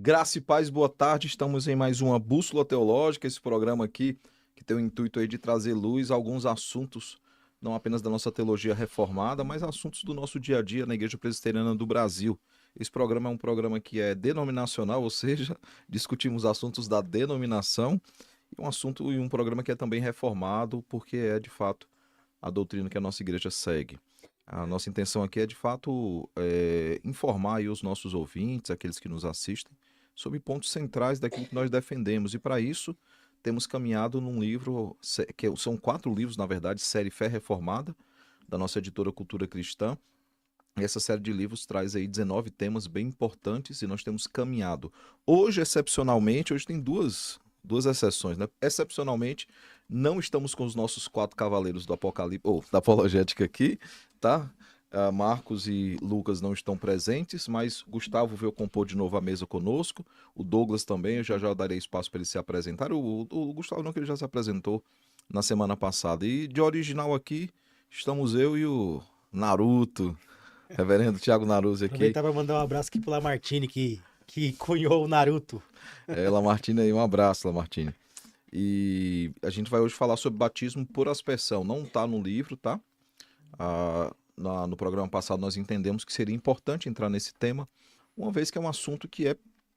Graça e paz, boa tarde. Estamos em mais uma Bússola Teológica, esse programa aqui que tem o intuito aí de trazer luz a alguns assuntos, não apenas da nossa teologia reformada, mas assuntos do nosso dia a dia na Igreja Presbiteriana do Brasil. Esse programa é um programa que é denominacional, ou seja, discutimos assuntos da denominação, e um assunto e um programa que é também reformado, porque é de fato a doutrina que a nossa igreja segue. A nossa intenção aqui é, de fato, informar aí os nossos ouvintes, aqueles que nos assistem, sobre pontos centrais daquilo que nós defendemos. E, para isso, temos caminhado num livro, são 4 livros, na verdade, série Fé Reformada, da nossa editora Cultura Cristã. E essa série de livros traz aí 19 temas bem importantes e nós temos caminhado. Hoje, excepcionalmente, hoje tem duas exceções, né? Excepcionalmente, não estamos com os nossos 4 cavaleiros do Apocalipse, ou da apologética aqui, tá? Marcos e Lucas não estão presentes, mas Gustavo veio compor de novo a mesa conosco, o Douglas também, eu já darei espaço para ele se apresentar. O Gustavo não, que ele já se apresentou na semana passada. E de original aqui, estamos eu e o Naruto, Reverendo Thiago Naruzzi aqui. Aproveitar para mandar um abraço aqui pro Lamartine, que cunhou o Naruto. Lamartine aí, um abraço, Lamartine. E a gente vai hoje falar sobre batismo por aspersão. Não está no livro, tá? No programa passado nós entendemos que seria importante entrar nesse tema, uma vez que é um assunto que é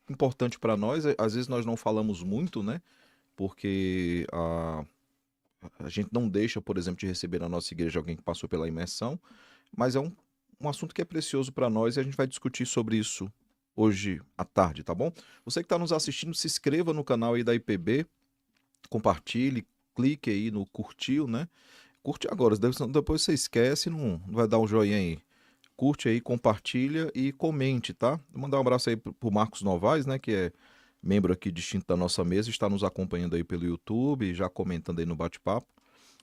importante para nós. Às vezes nós não falamos muito, né? Porque a gente não deixa, por exemplo, de receber na nossa igreja alguém que passou pela imersão, mas é um assunto que é precioso para nós e a gente vai discutir sobre isso hoje à tarde, tá bom? Você que está nos assistindo, se inscreva no canal aí da IPB, compartilhe, clique aí no curtiu, né? Curte agora, depois você esquece, não vai dar um joinha aí. Curte aí, compartilha e comente, tá? Vou mandar um abraço aí pro Marcos Novaes, né, que é membro aqui distinto da nossa mesa, está nos acompanhando aí pelo YouTube, já comentando aí no bate-papo.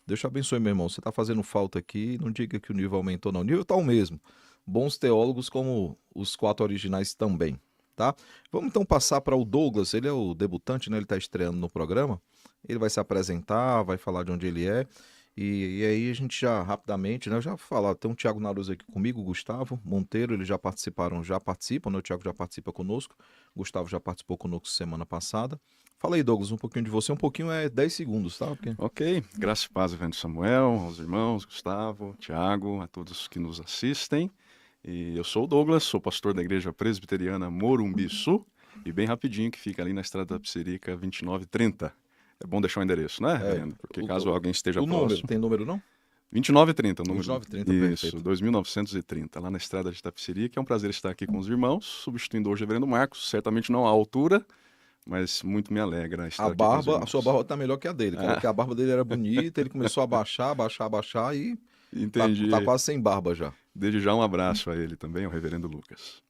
Deus te abençoe, meu irmão. Você está fazendo falta aqui. Não diga que o nível aumentou, não. O nível está o mesmo. Bons teólogos como os 4 originais também, tá? Vamos então passar para o Douglas. Ele é o debutante, né? Ele está estreando no programa. Ele vai se apresentar, vai falar de onde ele é. E aí a gente já, rapidamente, né? Eu já falar, tem um Thiago Naruz aqui comigo, o Gustavo Monteiro, eles já participam, né? O Thiago já participa conosco. O Gustavo já participou conosco semana passada. Fala aí, Douglas, um pouquinho de você. Um pouquinho é 10 segundos, tá? Porque... Ok, graças e paz, Reverendo Samuel, aos irmãos, Gustavo, Tiago, a todos que nos assistem. E eu sou o Douglas, sou pastor da Igreja Presbiteriana Morumbi Sul, e bem rapidinho, que fica ali na Estrada da Psirica 2930. É bom deixar o endereço, né, Reverendo? Porque caso alguém esteja próximo... Número, tem número não? 2930, o número. 2930, isso, perfeito. 2930, lá na Estrada de Itapecerica. É um prazer estar aqui com os irmãos, substituindo hoje o Reverendo Marcos, certamente não à altura, mas muito me alegra estar aqui com os irmãos. A sua barba tá melhor que a dele, cara, porque a barba dele era bonita, ele começou a baixar e Entendi. tá quase sem barba já. Desde já um abraço a ele também, ao Reverendo Lucas.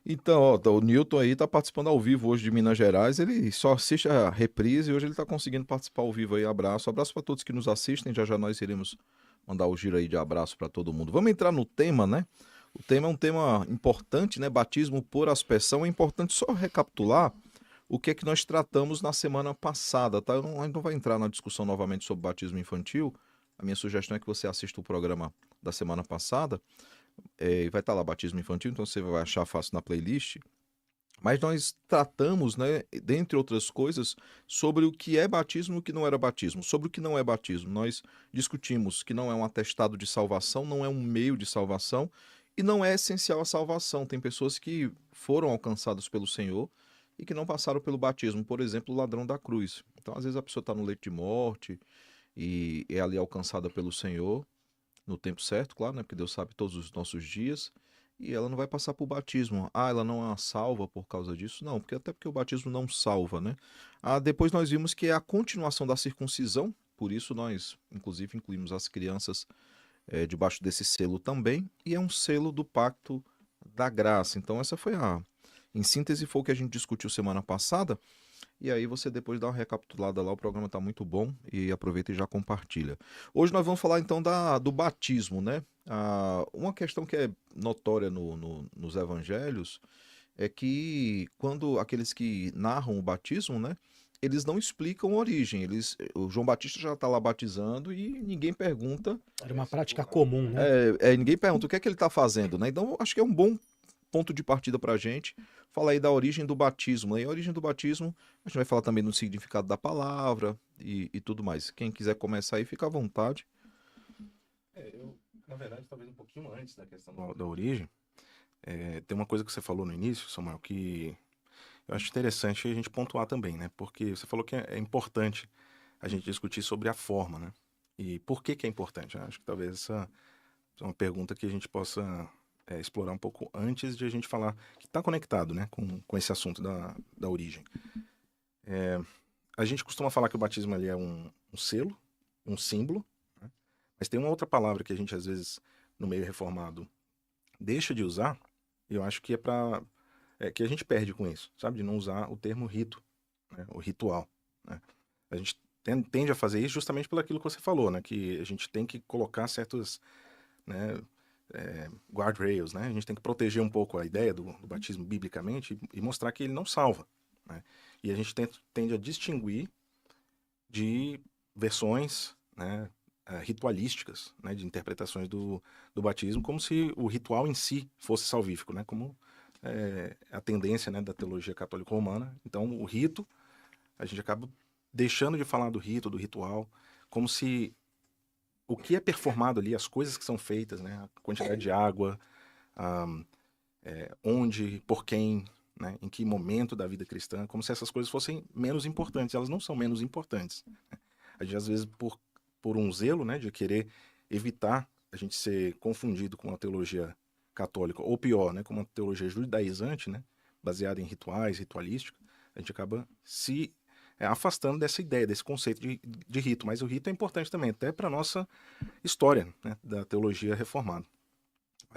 Então, ó, o Newton aí tá participando ao vivo hoje de Minas Gerais, ele só assiste a reprise e hoje ele tá conseguindo participar ao vivo aí, abraço para todos que nos assistem, já nós iremos mandar o giro aí de abraço para todo mundo. Vamos entrar no tema, né? O tema é um tema importante, né? Batismo por aspersão. É importante só recapitular o que é que nós tratamos na semana passada, tá? A gente não vai entrar na discussão novamente sobre batismo infantil. A minha sugestão é que você assista o programa da semana passada. Vai estar lá, batismo infantil, então você vai achar fácil na playlist. Mas nós tratamos, né, dentre outras coisas, sobre o que é batismo e o que não era batismo. Sobre o que não é batismo, nós discutimos que não é um atestado de salvação, não é um meio de salvação e não é essencial a salvação. Tem pessoas que foram alcançadas pelo Senhor e que não passaram pelo batismo. Por exemplo, o ladrão da cruz. Então, às vezes a pessoa está no leito de morte e é ali alcançada pelo Senhor, no tempo certo, claro, né, porque Deus sabe todos os nossos dias, e ela não vai passar por batismo. Ela não é salva por causa disso? Não, até porque o batismo não salva, né? Depois nós vimos que é a continuação da circuncisão, por isso nós, inclusive, incluímos as crianças debaixo desse selo também, e é um selo do pacto da graça. Então essa foi em síntese, foi o que a gente discutiu semana passada, e aí você depois dá uma recapitulada lá, o programa está muito bom, e aproveita e já compartilha. Hoje nós vamos falar então do batismo, né? Uma questão que é notória nos evangelhos é que quando aqueles que narram o batismo, né? Eles não explicam a origem. O João Batista já está lá batizando e ninguém pergunta. Era uma prática comum, né? Ninguém pergunta o que é que ele está fazendo, né? Então acho que é um bom ponto de partida para a gente. Fala aí da origem do batismo, né? E a origem do batismo, a gente vai falar também do significado da palavra e tudo mais. Quem quiser começar aí, fica à vontade. Na verdade, talvez um pouquinho antes da questão da origem, tem uma coisa que você falou no início, Samuel, que eu acho interessante a gente pontuar também, né? Porque você falou que é importante a gente discutir sobre a forma, né? E por que é importante? Eu acho que talvez essa é uma pergunta que a gente possa explorar um pouco antes de a gente falar, que está conectado, né, com esse assunto da origem. A gente costuma falar que o batismo ali é um selo, um símbolo, né? Mas tem uma outra palavra que a gente, às vezes, no meio reformado, deixa de usar, e eu acho que que a gente perde com isso, sabe? De não usar o termo rito, né? O ritual, né? A gente tende a fazer isso justamente pelo aquilo que você falou, né? Que a gente tem que colocar certos, né, guardrails, né? A gente tem que proteger um pouco a ideia do batismo biblicamente e mostrar que ele não salva, né? E a gente tende a distinguir de versões, né, ritualísticas, né, de interpretações do batismo, como se o ritual em si fosse salvífico, né? Como a tendência, né, da teologia católica romana. Então, o rito, a gente acaba deixando de falar do rito, do ritual, como se o que é performado ali, as coisas que são feitas, né, a quantidade de água, onde, por quem, né, em que momento da vida cristã, como se essas coisas fossem menos importantes. Elas não são menos importantes, né? A gente, às vezes, por um zelo, né, de querer evitar a gente ser confundido com a teologia católica, ou pior, né, com uma teologia judaizante, né, baseada em rituais, ritualística, a gente acaba se afastando dessa ideia, desse conceito de rito. Mas o rito é importante também, até para a nossa história, né, da teologia reformada.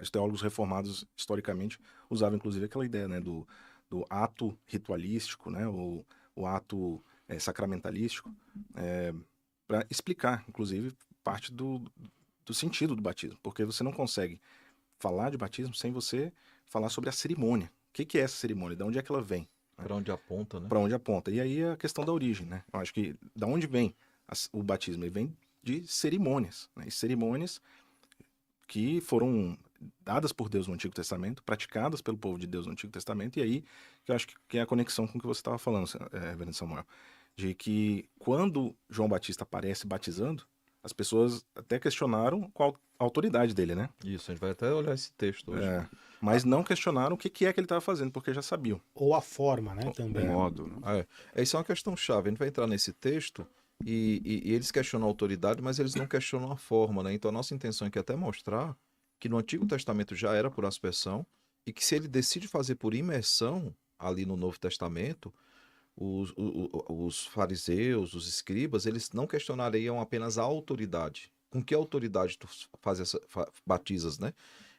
Os teólogos reformados, historicamente, usavam inclusive aquela ideia, né, do ato ritualístico, né, o ato sacramentalístico, para explicar, inclusive, parte do sentido do batismo, porque você não consegue falar de batismo sem você falar sobre a cerimônia. O que é essa cerimônia? De onde é que ela vem? Para onde aponta, né? Para onde aponta. E aí a questão da origem, né? Eu acho que da onde vem o batismo? Ele vem de cerimônias, né? E cerimônias que foram dadas por Deus no Antigo Testamento, praticadas pelo povo de Deus no Antigo Testamento, e aí que eu acho que é a conexão com o que você estava falando, Reverendo Samuel, de que quando João Batista aparece batizando, as pessoas até questionaram qual a autoridade dele, né? Isso, a gente vai até olhar esse texto hoje. Mas não questionaram o que é que ele estava fazendo, porque já sabiam. Ou a forma, né, também. O modo, né? Isso é uma questão chave. A gente vai entrar nesse texto e eles questionam a autoridade, mas eles não questionam a forma, né? Então a nossa intenção aqui é até mostrar que no Antigo Testamento já era por aspersão e que se ele decide fazer por imersão ali no Novo Testamento, os fariseus, os escribas, eles não questionariam apenas a autoridade. Com que autoridade tu batizas, né?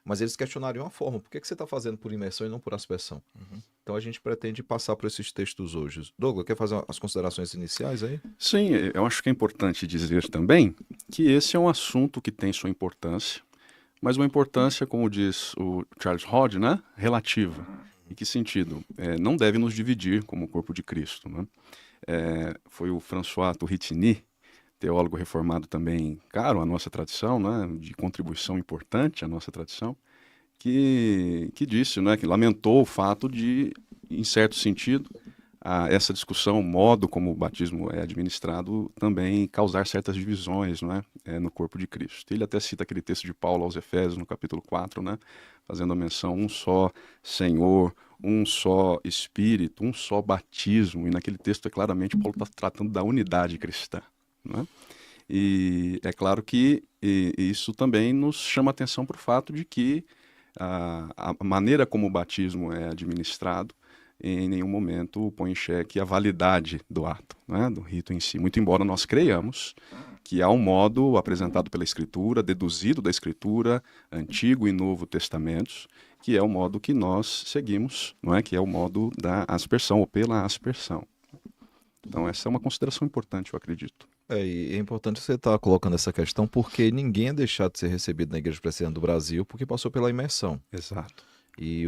Mas eles questionariam a forma. Por que você está fazendo por imersão e não por aspersão? Então a gente pretende passar por esses textos hoje. Douglas, quer fazer as considerações iniciais aí? Sim, eu acho que é importante dizer também que esse é um assunto que tem sua importância, mas uma importância, como diz o Charles Hodge, né, relativa. Em que sentido? Não deve nos dividir como o corpo de Cristo, né? Foi o François Turritini, teólogo reformado também caro à nossa tradição, né, de contribuição importante à nossa tradição, que disse, né, que lamentou o fato de, em certo sentido, essa discussão, o modo como o batismo é administrado, também causar certas divisões, né, no corpo de Cristo. Ele até cita aquele texto de Paulo aos Efésios, no capítulo 4, né, fazendo a menção, um só Senhor, um só Espírito, um só batismo, e naquele texto claramente Paulo está tratando da unidade cristã, né? E é claro que isso também nos chama a atenção para o fato de que a maneira como o batismo é administrado em nenhum momento põe em xeque a validade do ato, né, do rito em si. Muito embora nós creiamos que há um modo apresentado pela Escritura, deduzido da Escritura, Antigo e Novo Testamentos, que é o modo que nós seguimos, não é? Que é o modo da aspersão, ou pela aspersão. Então essa é uma consideração importante, eu acredito. E é importante você estar colocando essa questão porque ninguém é deixado de ser recebido na Igreja Presbiteriana do Brasil porque passou pela imersão. Exato. E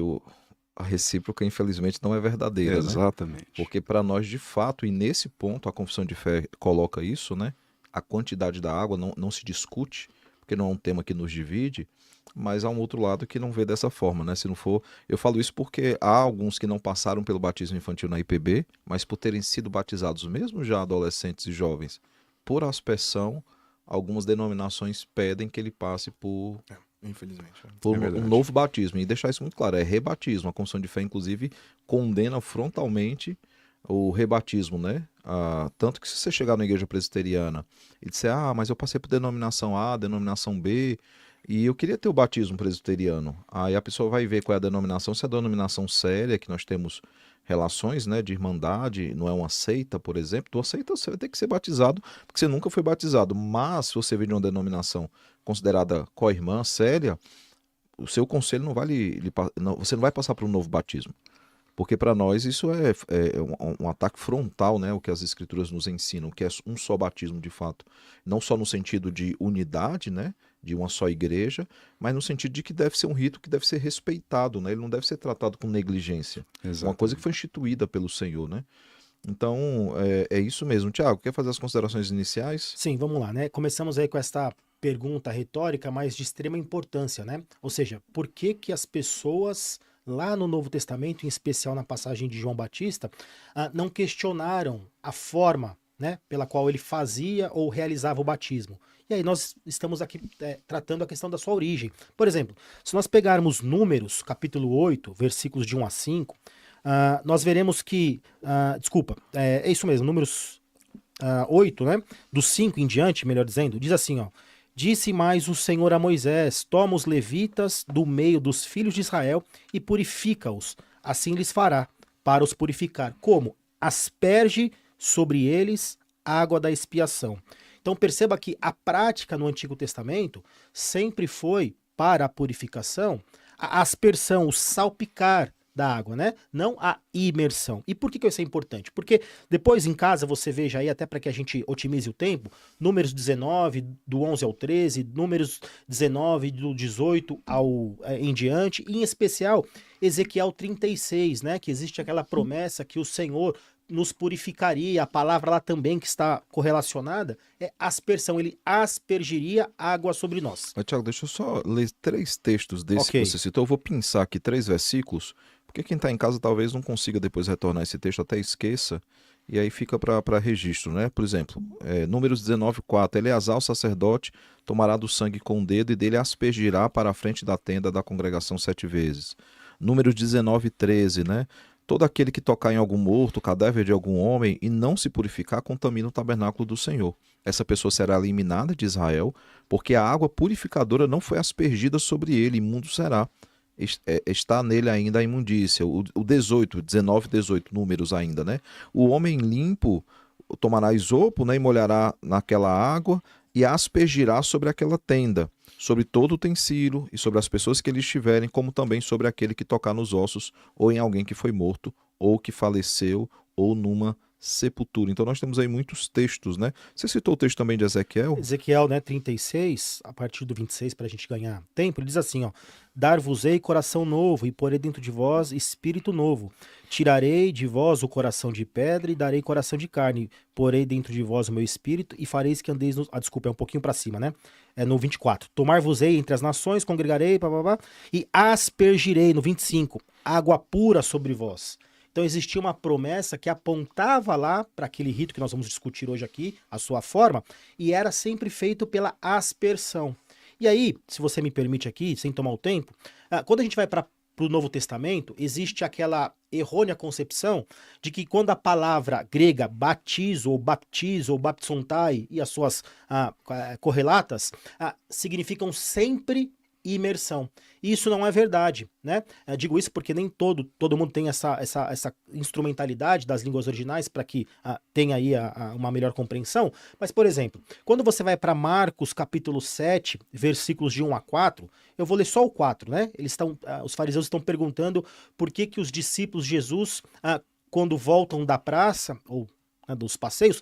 a recíproca, infelizmente, não é verdadeira, Exatamente. né? Porque para nós, de fato, e nesse ponto a confissão de fé coloca isso, né? A quantidade da água não se discute, porque não é um tema que nos divide, mas há um outro lado que não vê dessa forma, né? Se não for, eu falo isso porque há alguns que não passaram pelo batismo infantil na IPB, mas por terem sido batizados mesmo já adolescentes e jovens por aspersão, algumas denominações pedem que ele passe Infelizmente. por É um verdade. novo batismo. E deixar isso muito claro, é rebatismo. A Confissão de Fé, inclusive, condena frontalmente o rebatismo, né? Tanto que se você chegar na igreja presbiteriana e disser, mas eu passei por denominação A, denominação B, e eu queria ter o batismo presbiteriano. Aí a pessoa vai ver qual é a denominação, se é a denominação séria, que nós temos relações, né, de irmandade, não é uma seita, por exemplo. Tu aceita, você vai ter que ser batizado, porque você nunca foi batizado. Mas se você vem de uma denominação considerada co-irmã, séria, o seu conselho não vai você não vai passar por um novo batismo. Porque para nós isso é um ataque frontal, né? O que as escrituras nos ensinam, que é um só batismo de fato. Não só no sentido de unidade, né? De uma só igreja, mas no sentido de que deve ser um rito que deve ser respeitado, né? Ele não deve ser tratado com negligência. Uma coisa que foi instituída pelo Senhor, né? Então, é isso mesmo. Tiago, quer fazer as considerações iniciais? Sim, vamos lá, né? Começamos aí com esta pergunta retórica, mas de extrema importância, né? Ou seja, por que que as pessoas lá no Novo Testamento, em especial na passagem de João Batista, não questionaram a forma, né, pela qual ele fazia ou realizava o batismo? E aí nós estamos aqui tratando a questão da sua origem. Por exemplo, se nós pegarmos Números, capítulo 8, versículos de 1 a 5, nós veremos que, é isso mesmo, Números 8, né? Do 5 em diante, melhor dizendo, diz assim, ó. Disse mais o Senhor a Moisés: toma os levitas do meio dos filhos de Israel e purifica-os. Assim lhes fará, para os purificar. Como? Asperge sobre eles água da expiação. Então perceba que a prática no Antigo Testamento sempre foi para a purificação, a aspersão, o salpicar da água, né? Não a imersão. E por que isso é importante? Porque depois em casa você veja aí, até para que a gente otimize o tempo, Números 19, do 11 ao 13, Números 19, do 18 em diante, e em especial Ezequiel 36, né? Que existe aquela promessa que o Senhor nos purificaria, a palavra lá também que está correlacionada é aspersão, ele aspergiria água sobre nós. Tiago, deixa eu só ler 3 textos desse Ok. que você citou. Eu vou pensar aqui 3 versículos, porque quem está em casa talvez não consiga depois retornar esse texto, até esqueça, e aí fica para registro, né? Por exemplo, Números 19:4, Eleazar, o sacerdote, tomará do sangue com o dedo e dele aspergirá para a frente da tenda da congregação 7 vezes. Números 19:13, né? Todo aquele que tocar em algum morto, cadáver de algum homem, e não se purificar, contamina o tabernáculo do Senhor. Essa pessoa será eliminada de Israel, porque a água purificadora não foi aspergida sobre ele, imundo será. Está nele ainda a imundícia. O 18, 19, 18 números ainda, né? O homem limpo tomará isopo, né, e molhará naquela água e aspergirá sobre aquela tenda, sobre todo o utensílio e sobre as pessoas que ali estiverem, como também sobre aquele que tocar nos ossos, ou em alguém que foi morto, ou que faleceu, ou numa sepultura. Então nós temos aí muitos textos, né? Você citou o texto também de Ezequiel? Ezequiel, né, 36, a partir do 26, para a gente ganhar tempo, ele diz assim, ó: dar-vos-ei coração novo, e porei dentro de vós espírito novo. Tirarei de vós o coração de pedra e darei coração de carne. Porei dentro de vós o meu espírito e fareis que andeis no... desculpa, é um pouquinho para cima, né? É no 24. Tomar-vos-ei entre as nações, congregarei, e aspergirei, no 25, água pura sobre vós. Então existia uma promessa que apontava lá para aquele rito que nós vamos discutir hoje aqui, a sua forma, e era sempre feito pela aspersão. E aí, se você me permite aqui, sem tomar o tempo, quando a gente vai para o Novo Testamento, existe aquela errônea concepção de que quando a palavra grega batizo, ou baptisontai e as suas correlatas significam sempre imersão. Isso não é verdade, né? Eu digo isso porque nem todo mundo tem essa instrumentalidade das línguas originais para que tenha aí uma melhor compreensão. Mas, por exemplo, quando você vai para Marcos capítulo 7, versículos de 1 a 4, eu vou ler só o 4, né? Os fariseus estão perguntando por que os discípulos de Jesus, quando voltam da praça, ou dos passeios,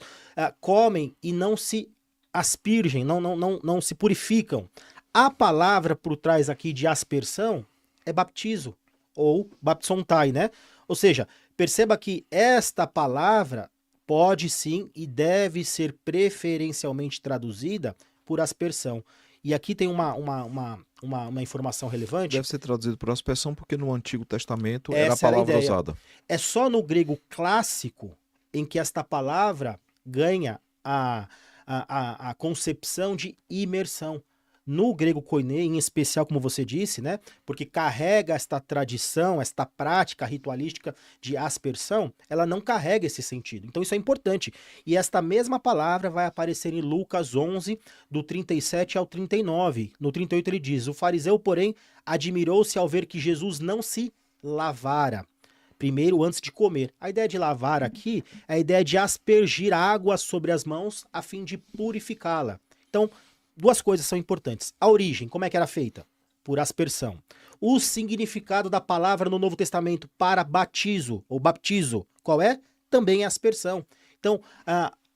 comem e não se aspergem, não se purificam. A palavra por trás aqui de aspersão é baptizo, ou baptisontai, né? Ou seja, perceba que esta palavra pode sim e deve ser preferencialmente traduzida por aspersão. E aqui tem uma informação relevante. Deve ser traduzido por aspersão, porque no Antigo Testamento Essa era a era a palavra ideia. usada. É só no grego clássico em que esta palavra ganha a concepção de imersão. No grego koiné, em especial, como você disse, né? Porque carrega esta tradição, esta prática ritualística de aspersão, ela não carrega esse sentido. Então isso é importante. E esta mesma palavra vai aparecer em Lucas 11, do 37 ao 39. No 38 ele diz: o fariseu, porém, admirou-se ao ver que Jesus não se lavara primeiro antes de comer. A ideia de lavar aqui é a ideia de aspergir água sobre as mãos a fim de purificá-la. Então, duas coisas são importantes. A origem, como é que era feita? Por aspersão. O significado da palavra no Novo Testamento para batismo ou baptizo, qual é? Também é aspersão. Então,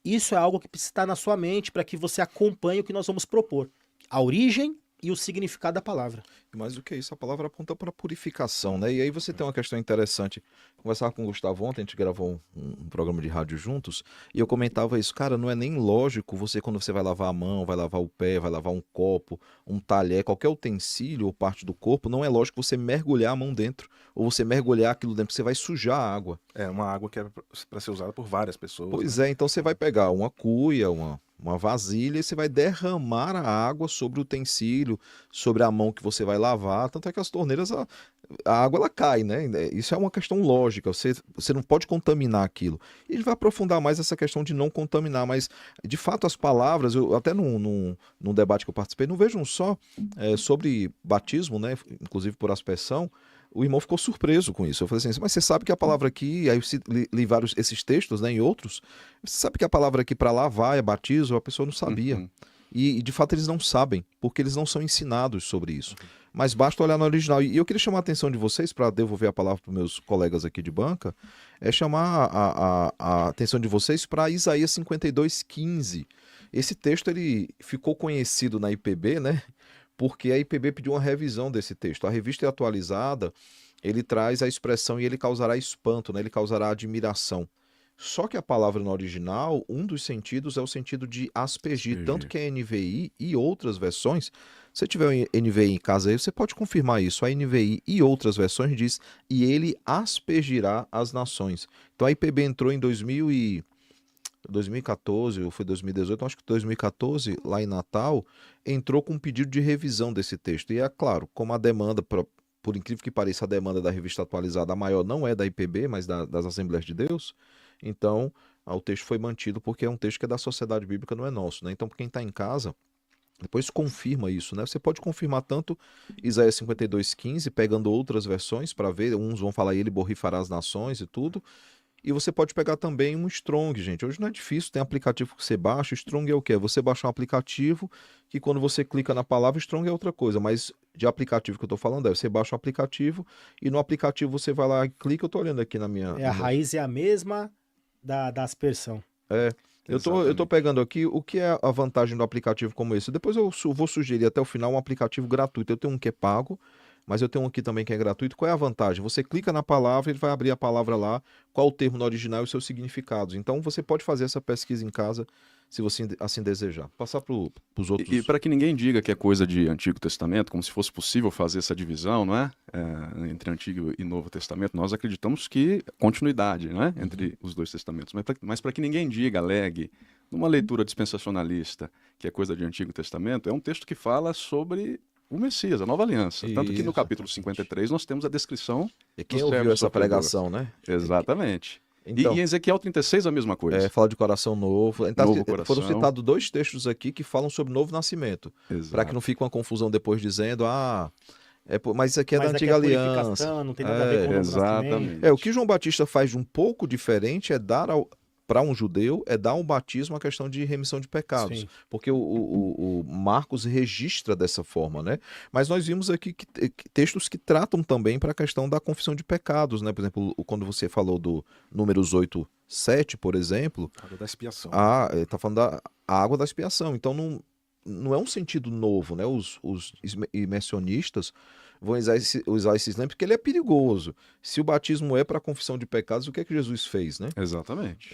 isso é algo que precisa estar na sua mente para que você acompanhe o que nós vamos propor. A origem e o significado da palavra. Mais do que isso, a palavra aponta para purificação, né? E aí você tem uma questão interessante. Conversava com o Gustavo ontem, a gente gravou um programa de rádio juntos, e eu comentava isso, cara, não é nem lógico você, quando você vai lavar a mão, vai lavar o pé, vai lavar um copo, um talher, qualquer utensílio ou parte do corpo, não é lógico você mergulhar a mão dentro, ou você mergulhar aquilo dentro, porque você vai sujar a água. É uma água que é para ser usada por várias pessoas. Pois né? é, então você vai pegar uma cuia, uma vasilha, e você vai derramar a água sobre o utensílio, sobre a mão que você vai lavar. Tanto é que as torneiras, a água ela cai, né? Isso é uma questão lógica, você não pode contaminar aquilo. E a gente vai aprofundar mais essa questão de não contaminar, mas de fato as palavras, eu até num debate que eu participei, não vejam só sobre batismo, né? Inclusive por aspersão. O irmão ficou surpreso com isso. Eu falei assim, mas você sabe que a palavra aqui, aí eu li vários esses textos, né, em outros, você sabe que a palavra aqui para lavar é batismo, a pessoa não sabia. Uhum. E de fato eles não sabem, porque eles não são ensinados sobre isso. Mas basta olhar no original. E eu queria chamar a atenção de vocês, para devolver a palavra para os meus colegas aqui de banca, é chamar a atenção de vocês para Isaías 52:15. Esse texto ele ficou conhecido na IPB, né? Porque a IPB pediu uma revisão desse texto. A revista é atualizada, ele traz a expressão e ele causará espanto, né? Ele causará admiração. Só que a palavra no original, um dos sentidos é o sentido de aspergir, tanto que a NVI e outras versões, se você tiver um NVI em casa aí, você pode confirmar isso. A NVI e outras versões diz, e ele aspergirá as nações. Então a IPB entrou em 2014, ou foi 2018, acho que 2014, lá em Natal, entrou com um pedido de revisão desse texto. E é claro, como a demanda, por incrível que pareça, a demanda da revista atualizada, a maior não é da IPB, mas das Assembleias de Deus, então o texto foi mantido porque é um texto que é da Sociedade Bíblica, não é nosso, né? Então, para quem está em casa, depois confirma isso, né? Você pode confirmar tanto Isaías 52:15, pegando outras versões para ver, uns vão falar ele borrifará as nações e tudo, e você pode pegar também um Strong, gente. Hoje não é difícil, tem aplicativo que você baixa. Strong é o quê? É você baixar um aplicativo que quando você clica na palavra, Strong é outra coisa. Mas de aplicativo que eu tô falando, você baixa um aplicativo e no aplicativo você vai lá e clica. Eu tô olhando aqui na minha... A raiz é a mesma da aspersão. Eu tô pegando aqui o que é a vantagem do aplicativo como esse. Depois eu vou sugerir até o final um aplicativo gratuito. Eu tenho um que é pago, mas eu tenho um aqui também que é gratuito. Qual é a vantagem? Você clica na palavra, ele vai abrir a palavra lá, qual o termo no original e os seus significados. Então você pode fazer essa pesquisa em casa, se você assim desejar. Passar para os outros. E para que ninguém diga que é coisa de Antigo Testamento, como se fosse possível fazer essa divisão, não é? Entre Antigo e Novo Testamento, nós acreditamos que continuidade, não é? Entre os dois testamentos. Mas para que ninguém diga, alegue, numa leitura dispensacionalista, que é coisa de Antigo Testamento, é um texto que fala sobre o Messias, a nova aliança. Tanto que no capítulo 53 nós temos a descrição. E quem ouviu essa pregação, né? Exatamente. Então, e em Ezequiel 36 a mesma coisa. Fala de coração novo. Novo coração. Foram citados 2 textos aqui que falam sobre novo nascimento. Para que não fique uma confusão depois dizendo, mas isso aqui é da antiga aliança. Não tem nada a ver com o novo nascimento. O que João Batista faz de um pouco diferente é dar para um judeu, dar um batismo a questão de remissão de pecados. Sim. Porque o Marcos registra dessa forma, né? Mas nós vimos aqui textos que tratam também para a questão da confissão de pecados, né? Por exemplo, quando você falou do Números 8:7, por exemplo. Água da expiação. Está falando da água da expiação. Então não é um sentido novo, né? Os imersionistas vão usar esse exemplo porque ele é perigoso. Se o batismo é para confissão de pecados, o que é que Jesus fez, né? Exatamente.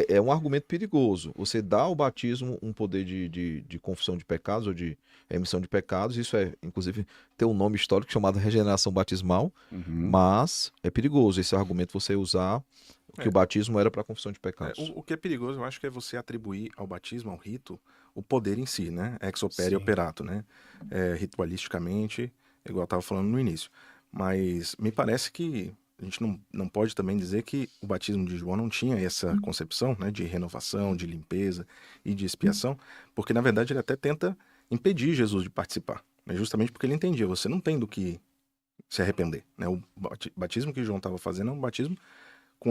É um argumento perigoso. Você dá ao batismo um poder de confissão de pecados ou de remissão de pecados. Isso inclusive, tem um nome histórico chamado regeneração batismal, mas é perigoso esse argumento você usar que o batismo era para confissão de pecados. O que é perigoso, eu acho que é você atribuir ao batismo, ao rito, o poder em si, né? Ex opere Sim. operato, né? Ritualisticamente, igual eu estava falando no início. Mas me parece que a gente não pode também dizer que o batismo de João não tinha essa concepção, né, de renovação, de limpeza e de expiação, porque na verdade ele até tenta impedir Jesus de participar, né? Justamente porque ele entendia, você não tem do que se arrepender, né? O batismo que João estava fazendo é um batismo com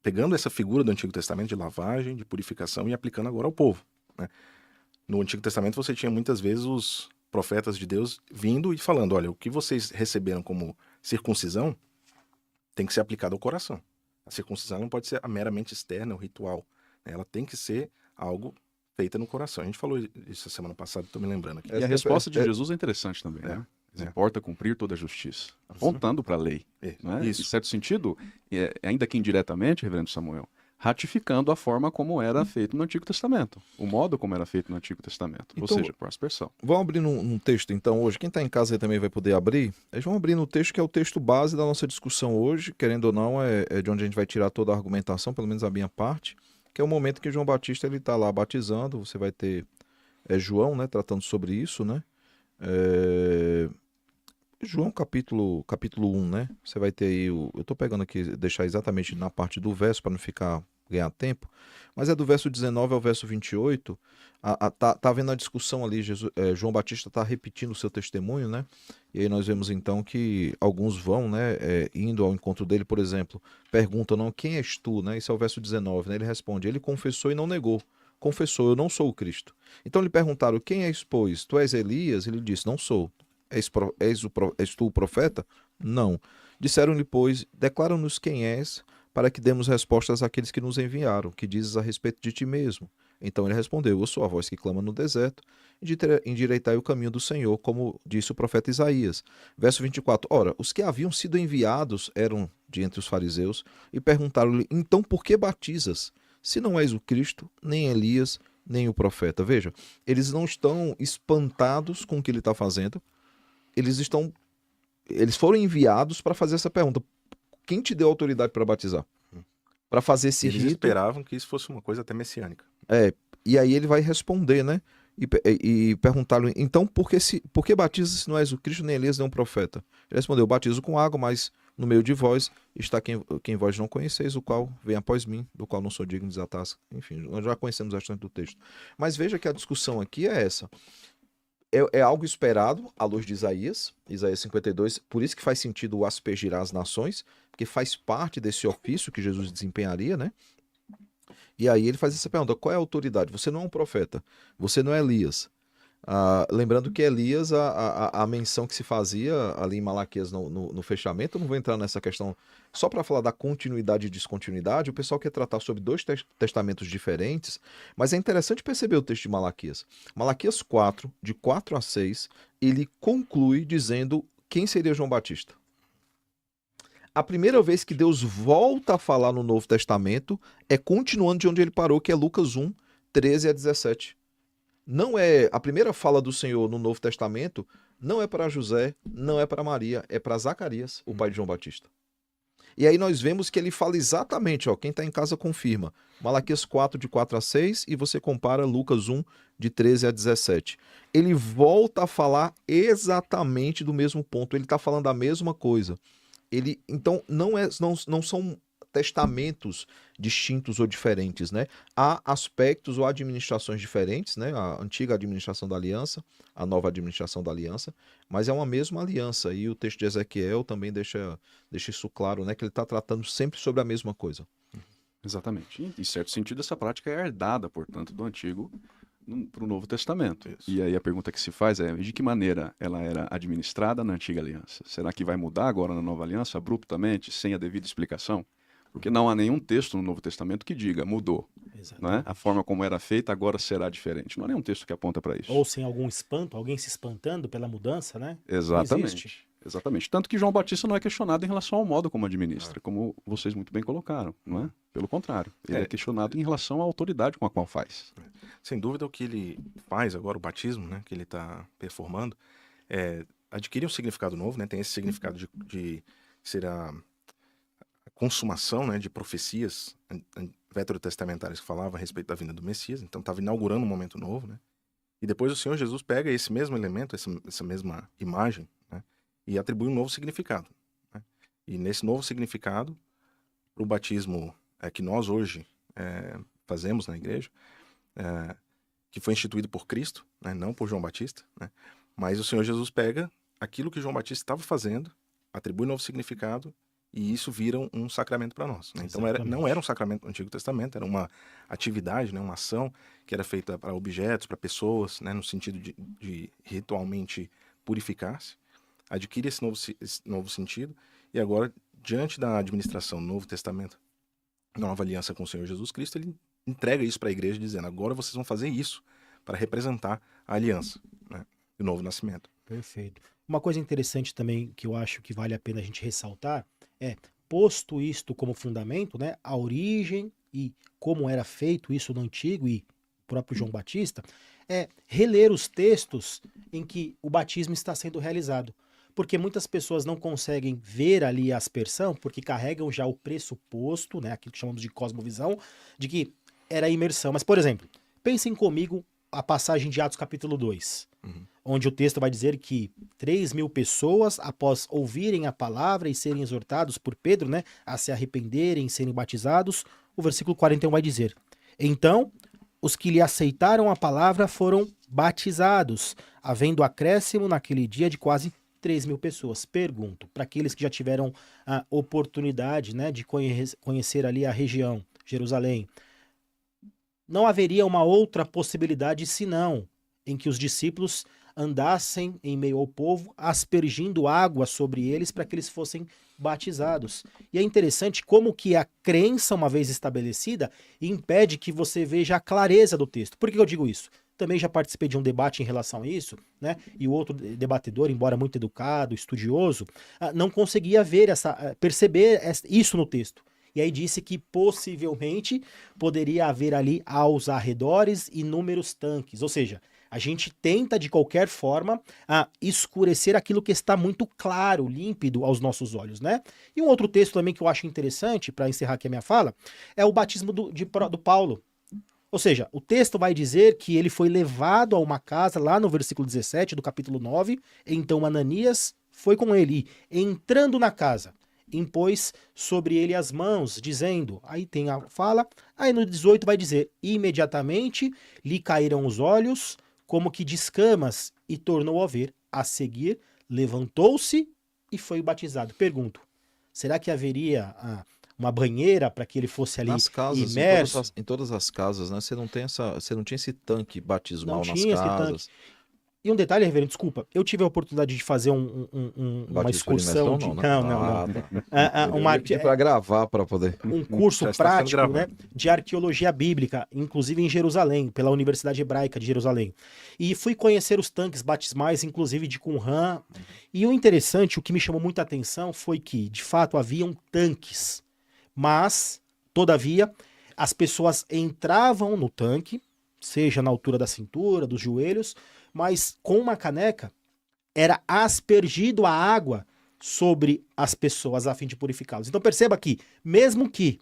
pegando essa figura do Antigo Testamento de lavagem, de purificação e aplicando agora ao povo, né? No Antigo Testamento você tinha muitas vezes os profetas de Deus vindo e falando, olha, o que vocês receberam como circuncisão tem que ser aplicado ao coração. A circuncisão não pode ser meramente externa, o ritual, né? Ela tem que ser algo feita no coração. A gente falou isso semana passada, estou me lembrando aqui. E a resposta de Jesus é interessante também, né? Importa cumprir toda a justiça, apontando para a lei. Né? Em certo sentido, ainda que indiretamente, reverendo Samuel, ratificando a forma como era feito no Antigo Testamento, o modo como era feito no Antigo Testamento, Então, ou seja, por aspersão. Vamos abrir num texto, então, hoje. Quem está em casa aí também vai poder abrir. Eles vão abrir no texto que é o texto base da nossa discussão hoje, querendo ou não, é de onde a gente vai tirar toda a argumentação, pelo menos a minha parte, que é o momento que João Batista ele está lá batizando. Você vai ter João, né, tratando sobre isso, né? João capítulo 1, né? Você vai ter aí, eu estou pegando aqui, deixar exatamente na parte do verso para não ganhar tempo, mas é do verso 19 ao verso 28, tá havendo a discussão ali, João Batista está repetindo o seu testemunho, né? E aí nós vemos então que alguns vão, né, indo ao encontro dele, por exemplo, perguntam, não, quem és tu, né? Isso é o verso 19, né? Ele responde, ele confessou e não negou. Confessou, eu não sou o Cristo. Então lhe perguntaram, quem és, pois? Tu és Elias? Ele disse, não sou. És tu o profeta? Não. Disseram-lhe, pois, declara-nos quem és, para que demos respostas àqueles que nos enviaram, que dizes a respeito de ti mesmo. Então ele respondeu, eu sou a voz que clama no deserto, endireitai o caminho do Senhor, como disse o profeta Isaías. Verso 24, ora, os que haviam sido enviados eram de entre os fariseus, e perguntaram-lhe, então por que batizas, se não és o Cristo, nem Elias, nem o profeta? Veja, eles não estão espantados com o que ele está fazendo, eles foram enviados para fazer essa pergunta. Quem te deu autoridade para batizar? Para fazer esse Eles rito? esperavam que isso fosse uma coisa até messiânica. E aí ele vai responder, né? E perguntaram, então por que batiza se não és o Cristo, nem Elias, nem um profeta? Ele respondeu, eu batizo com água, mas no meio de vós está quem vós não conheceis, o qual vem após mim, do qual não sou digno de desatar. Enfim, nós já conhecemos bastante do texto. Mas veja que a discussão aqui é essa. É algo esperado à luz de Isaías 52, por isso que faz sentido o aspergirá as nações, porque faz parte desse ofício que Jesus desempenharia, né? E aí ele faz essa pergunta, qual é a autoridade? Você não é um profeta, você não é Elias. Lembrando que Elias, a menção que se fazia ali em Malaquias no fechamento, eu não vou entrar nessa questão, só para falar da continuidade e descontinuidade, o pessoal quer tratar sobre dois testamentos diferentes, mas é interessante perceber o texto de Malaquias. Malaquias 4, de 4 a 6, ele conclui dizendo quem seria João Batista. A primeira vez que Deus volta a falar no Novo Testamento é continuando de onde ele parou, que é Lucas 1, 13 a 17. Não é a primeira fala do Senhor no Novo Testamento, não é para José, não é para Maria, é para Zacarias, o pai de João Batista. E aí nós vemos que ele fala exatamente, quem está em casa confirma, Malaquias 4, de 4 a 6, e você compara Lucas 1, de 13 a 17. Ele volta a falar exatamente do mesmo ponto, ele está falando a mesma coisa. Então não são testamentos distintos ou diferentes, né? Há aspectos ou administrações diferentes, né? A antiga administração da aliança, a nova administração da aliança, mas é uma mesma aliança, e o texto de Ezequiel também deixa isso claro, né? Que ele está tratando sempre sobre a mesma coisa. Exatamente. Em certo sentido, essa prática é herdada, portanto, do Antigo para o Novo Testamento. Isso. E aí a pergunta que se faz é, de que maneira ela era administrada na Antiga Aliança? Será que vai mudar agora na Nova Aliança, abruptamente, sem a devida explicação? Porque não há nenhum texto no Novo Testamento que diga mudou, né? A forma como era feita agora será diferente. Não há nenhum texto que aponta para isso. Ou sem algum espanto, alguém se espantando pela mudança, né? Não Exatamente. existe. Exatamente. Tanto que João Batista não é questionado em relação ao modo como administra, como vocês muito bem colocaram, não é? Pelo contrário, ele é questionado em relação à autoridade com a qual faz. Sem dúvida, o que ele faz agora, o batismo, né, que ele está performando, adquire um significado novo, né? Tem esse significado de ser a consumação, né, de profecias veterotestamentárias que falavam a respeito da vinda do Messias. Então estava inaugurando um momento novo, né? E depois o Senhor Jesus pega esse mesmo elemento, essa mesma imagem, né, e atribui um novo significado, né? E nesse novo significado, para o batismo que nós hoje fazemos na igreja, que foi instituído por Cristo, né, não por João Batista, né, mas o Senhor Jesus pega aquilo que João Batista estava fazendo, atribui um novo significado, e isso vira um sacramento para nós, né? Então não era um sacramento do Antigo Testamento, era uma atividade, né, uma ação que era feita para objetos, para pessoas, né, no sentido de ritualmente purificar-se. Adquire esse novo sentido, e agora, diante da administração do Novo Testamento, nova aliança com o Senhor Jesus Cristo, ele entrega isso para a igreja, dizendo: agora vocês vão fazer isso para representar a aliança, né, do novo nascimento. Perfeito. Uma coisa interessante também que eu acho que vale a pena a gente ressaltar posto isto como fundamento, né, a origem e como era feito isso no Antigo e o próprio João Batista, reler os textos em que o batismo está sendo realizado. Porque muitas pessoas não conseguem ver ali a aspersão, porque carregam já o pressuposto, né, aquilo que chamamos de cosmovisão, de que era imersão. Mas, por exemplo, pensem comigo a passagem de Atos capítulo 2. Onde o texto vai dizer que 3.000 pessoas, após ouvirem a palavra e serem exortados por Pedro, né, a se arrependerem e serem batizados, o versículo 41 vai dizer: então, os que lhe aceitaram a palavra foram batizados, havendo acréscimo naquele dia de quase 3.000 pessoas. Pergunto, para aqueles que já tiveram a oportunidade, né, de conhecer ali a região, Jerusalém, não haveria uma outra possibilidade senão em que os discípulos andassem em meio ao povo, aspergindo água sobre eles para que eles fossem batizados. E é interessante como que a crença, uma vez estabelecida, impede que você veja a clareza do texto. Por que eu digo isso? Também já participei de um debate em relação a isso, né? E o outro debatedor, embora muito educado, estudioso, não conseguia perceber isso no texto. E aí disse que possivelmente poderia haver ali aos arredores inúmeros tanques, ou seja, a gente tenta, de qualquer forma, escurecer aquilo que está muito claro, límpido aos nossos olhos, né? E um outro texto também que eu acho interessante, para encerrar aqui a minha fala, é o batismo do Paulo. Ou seja, o texto vai dizer que ele foi levado a uma casa, lá no versículo 17 do capítulo 9, então Ananias foi com ele, e entrando na casa, impôs sobre ele as mãos, dizendo, aí tem a fala, aí no 18 vai dizer, imediatamente lhe caíram os olhos, como que de escamas, e tornou a ver. A seguir, levantou-se e foi batizado. Pergunto, será que haveria uma banheira para que ele fosse ali nas casas, imerso? Em todas as casas, né? Você não tinha esse tanque batismal Não nas tinha esse casas. E um detalhe, reverendo, desculpa, eu tive a oportunidade de fazer uma Batismo por excursão imersão, de... não, né? Não. Para gravar, para poder... Um curso Já está sendo prático, né, gravado. de arqueologia bíblica, inclusive em Jerusalém, pela Universidade Hebraica de Jerusalém. E fui conhecer os tanques batismais, inclusive de Qumran. E o interessante, o que me chamou muita atenção, foi que, de fato, haviam tanques. Mas, todavia, as pessoas entravam no tanque, seja na altura da cintura, dos joelhos, mas com uma caneca era aspergido a água sobre as pessoas a fim de purificá-los. Então perceba que, mesmo que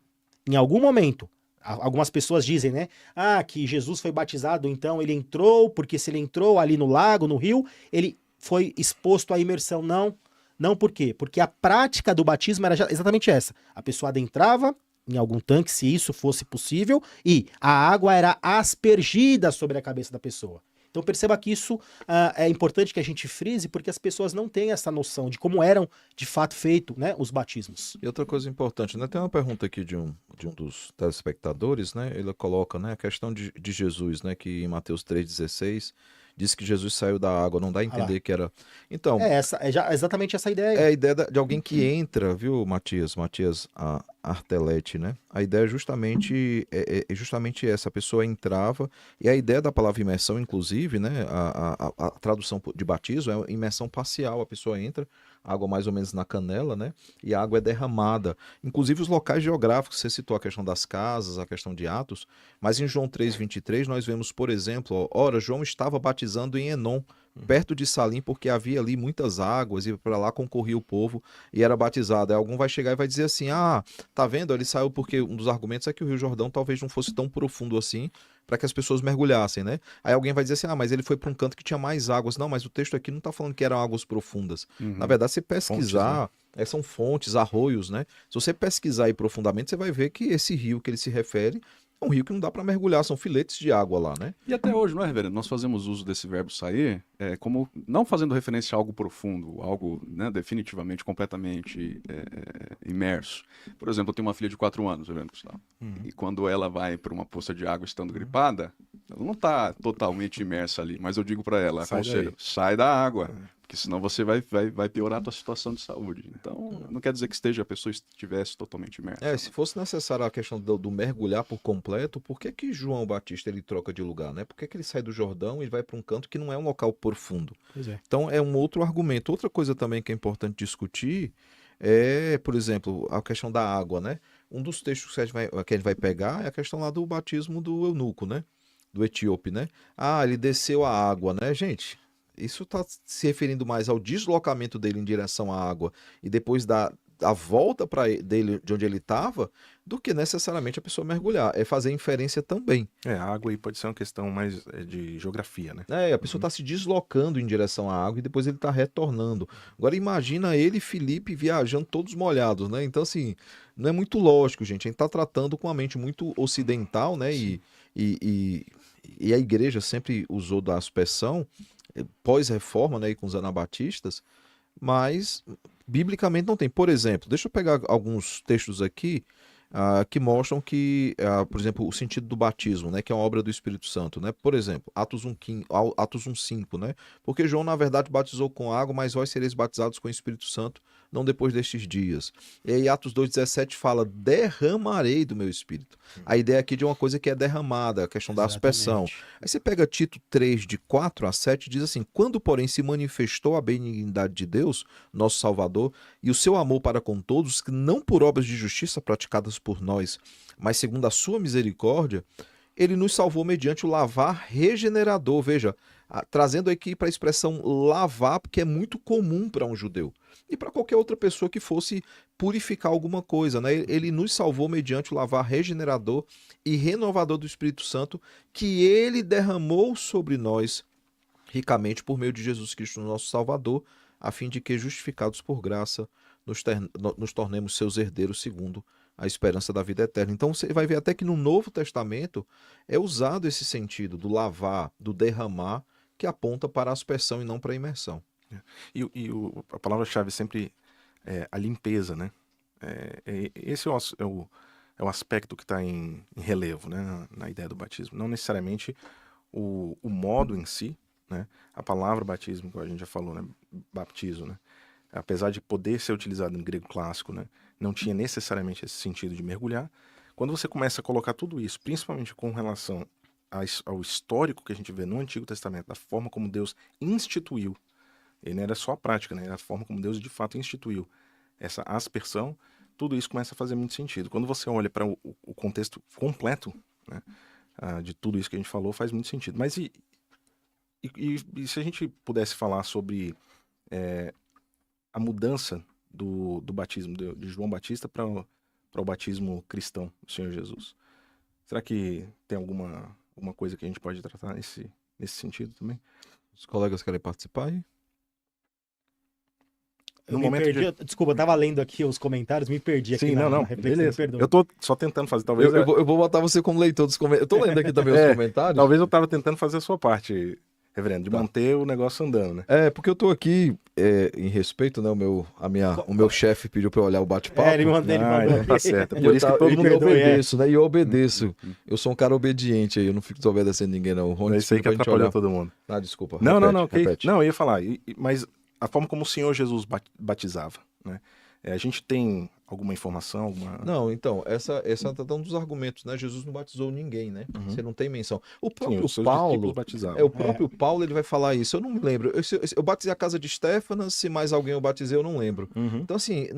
em algum momento, algumas pessoas dizem, né, que Jesus foi batizado, então ele entrou, porque se ele entrou ali no lago, no rio, ele foi exposto à imersão. Não por quê? Porque a prática do batismo era exatamente essa. A pessoa adentrava em algum tanque, se isso fosse possível, e a água era aspergida sobre a cabeça da pessoa. Então perceba que isso é importante que a gente frise, porque as pessoas não têm essa noção de como eram de fato feitos, né, os batismos. E outra coisa importante, né? Tem uma pergunta aqui de um dos telespectadores, né? Ele coloca, né, a questão de Jesus, né? Que em Mateus 3,16 disse que Jesus saiu da água, não dá a Ah lá. entender que era... Então, É exatamente essa ideia. é a ideia de alguém que entra, viu, Matias Artelete, né? A ideia é justamente essa, a pessoa entrava, e a ideia da palavra imersão, inclusive, né, a tradução de batismo é imersão parcial, a pessoa entra, água mais ou menos na canela, né, e a água é derramada. Inclusive os locais geográficos, você citou a questão das casas, a questão de Atos, mas em João 3:23 nós vemos, por exemplo, ora, João estava batizando em Enom, perto de Salim, porque havia ali muitas águas, e para lá concorria o povo e era batizado. Aí algum vai chegar e vai dizer assim, tá vendo? Ele saiu porque um dos argumentos é que o Rio Jordão talvez não fosse tão profundo assim para que as pessoas mergulhassem, né? Aí alguém vai dizer assim, mas ele foi para um canto que tinha mais águas. Não, mas o texto aqui não tá falando que eram águas profundas. Na verdade, se pesquisar, são fontes, arroios, né? Se você pesquisar aí profundamente, você vai ver que esse rio que ele se refere é um rio que não dá para mergulhar, são filetes de água lá, né? E até hoje, não é, reverendo? Nós fazemos uso desse verbo sair como não fazendo referência a algo profundo, algo, né, definitivamente, completamente imerso. Por exemplo, eu tenho uma filha de 4 anos, reverendo Gustavo. E quando ela vai para uma poça de água estando gripada, ela não está totalmente imersa ali, mas eu digo para ela, aconselho, sai da água, porque senão você vai piorar a tua situação de saúde. Então, não quer dizer que a pessoa estivesse totalmente imersa. Se fosse necessário a questão do mergulhar por completo, por que que João Batista ele troca de lugar, né? Por que que ele sai do Jordão e vai para um canto que não é um local profundo? Pois é. Então é um outro argumento. Outra coisa também que é importante discutir é, por exemplo, a questão da água, né? Um dos textos que a gente vai pegar é a questão lá do batismo do eunuco, né? Do etíope, né? Ele desceu a água, né, gente? Isso está se referindo mais ao deslocamento dele em direção à água e depois a volta dele de onde ele estava, do que necessariamente a pessoa mergulhar. É fazer inferência também. A água aí pode ser uma questão mais de geografia, né? A pessoa está se deslocando em direção à água e depois ele está retornando. Agora imagina ele e Felipe viajando todos molhados, né? Então, assim, não é muito lógico, gente. A gente está tratando com uma mente muito ocidental, né? E a igreja sempre usou da aspersão pós-reforma, né? E com os anabatistas, mas biblicamente não tem. Por exemplo, deixa eu pegar alguns textos aqui que mostram que, por exemplo, o sentido do batismo, né, que é uma obra do Espírito Santo, né? Por exemplo, Atos 1:5, né? Porque João, na verdade, batizou com água, mas vós sereis batizados com o Espírito Santo, não depois destes dias. E aí Atos 2:17 fala, derramarei do meu Espírito. A ideia aqui de uma coisa que é derramada, a questão da aspersão. Aí você pega Tito 3, de 4-7, diz assim, quando, porém, se manifestou a benignidade de Deus, nosso Salvador, e o seu amor para com todos, que não por obras de justiça praticadas por nós, mas segundo a sua misericórdia, ele nos salvou mediante o lavar regenerador. Veja, trazendo aqui para a expressão lavar, porque é muito comum para um judeu e para qualquer outra pessoa que fosse purificar alguma coisa, né? Ele nos salvou mediante o lavar regenerador e renovador do Espírito Santo, que ele derramou sobre nós ricamente por meio de Jesus Cristo, nosso Salvador, a fim de que, justificados por graça, nos tornemos seus herdeiros segundo a esperança da vida eterna. Então você vai ver até que no Novo Testamento é usado esse sentido do lavar, do derramar, que aponta para a aspersão e não para a imersão. E a palavra-chave sempre é a limpeza, né? Esse é o aspecto que está em relevo, né? Na ideia do batismo. Não necessariamente o modo em si, né? A palavra batismo, como a gente já falou, né? Baptizo, né? Apesar de poder ser utilizado no grego clássico, né? Não tinha necessariamente esse sentido de mergulhar. Quando você começa a colocar tudo isso, principalmente com relação ao histórico que a gente vê no Antigo Testamento, da forma como Deus instituiu, e não era só a prática, né? Era a forma como Deus de fato instituiu essa aspersão, tudo isso começa a fazer muito sentido. Quando você olha para o contexto completo, né, de tudo isso que a gente falou, faz muito sentido. Mas e se a gente pudesse falar sobre a mudança do batismo de João Batista para o batismo cristão do Senhor Jesus? Será que tem alguma coisa que a gente pode tratar nesse sentido também? Os colegas querem participar aí? Desculpa, eu tava lendo aqui os comentários, me perdi aqui. Sim, não, reflexão, beleza. perdão. Eu tô só tentando fazer, talvez... Eu vou botar você como leitor dos comentários. Eu tô lendo aqui também os comentários. Talvez eu tava tentando fazer a sua parte. reverendo, de Tá. manter o negócio andando, né? É, porque eu tô aqui em respeito, né? O meu chefe pediu pra eu olhar o bate-papo. Ele mandou. Então tá certo. É E por eu, isso que todo e mundo eu perdoe, obedeço, né? E eu obedeço. Eu sou um cara obediente aí, eu não fico desobedecendo ninguém, não. O Rony É isso aí que pediu pra gente atrapalhou olhar. todo mundo. Ah, desculpa. Não, Repete. não, eu ia falar, mas a forma como o Senhor Jesus batizava, né? A gente tem alguma informação, alguma... Não, então, essa é um dos argumentos, né? Jesus não batizou ninguém, né? Uhum. Você não tem menção. O Sim, próprio os seus Paulo, discípulos batizavam. o próprio Paulo, ele vai falar isso. Eu não me lembro. Eu batizei a casa de Estéfanas, se mais alguém eu batizei, eu não lembro. Uhum, Então, assim,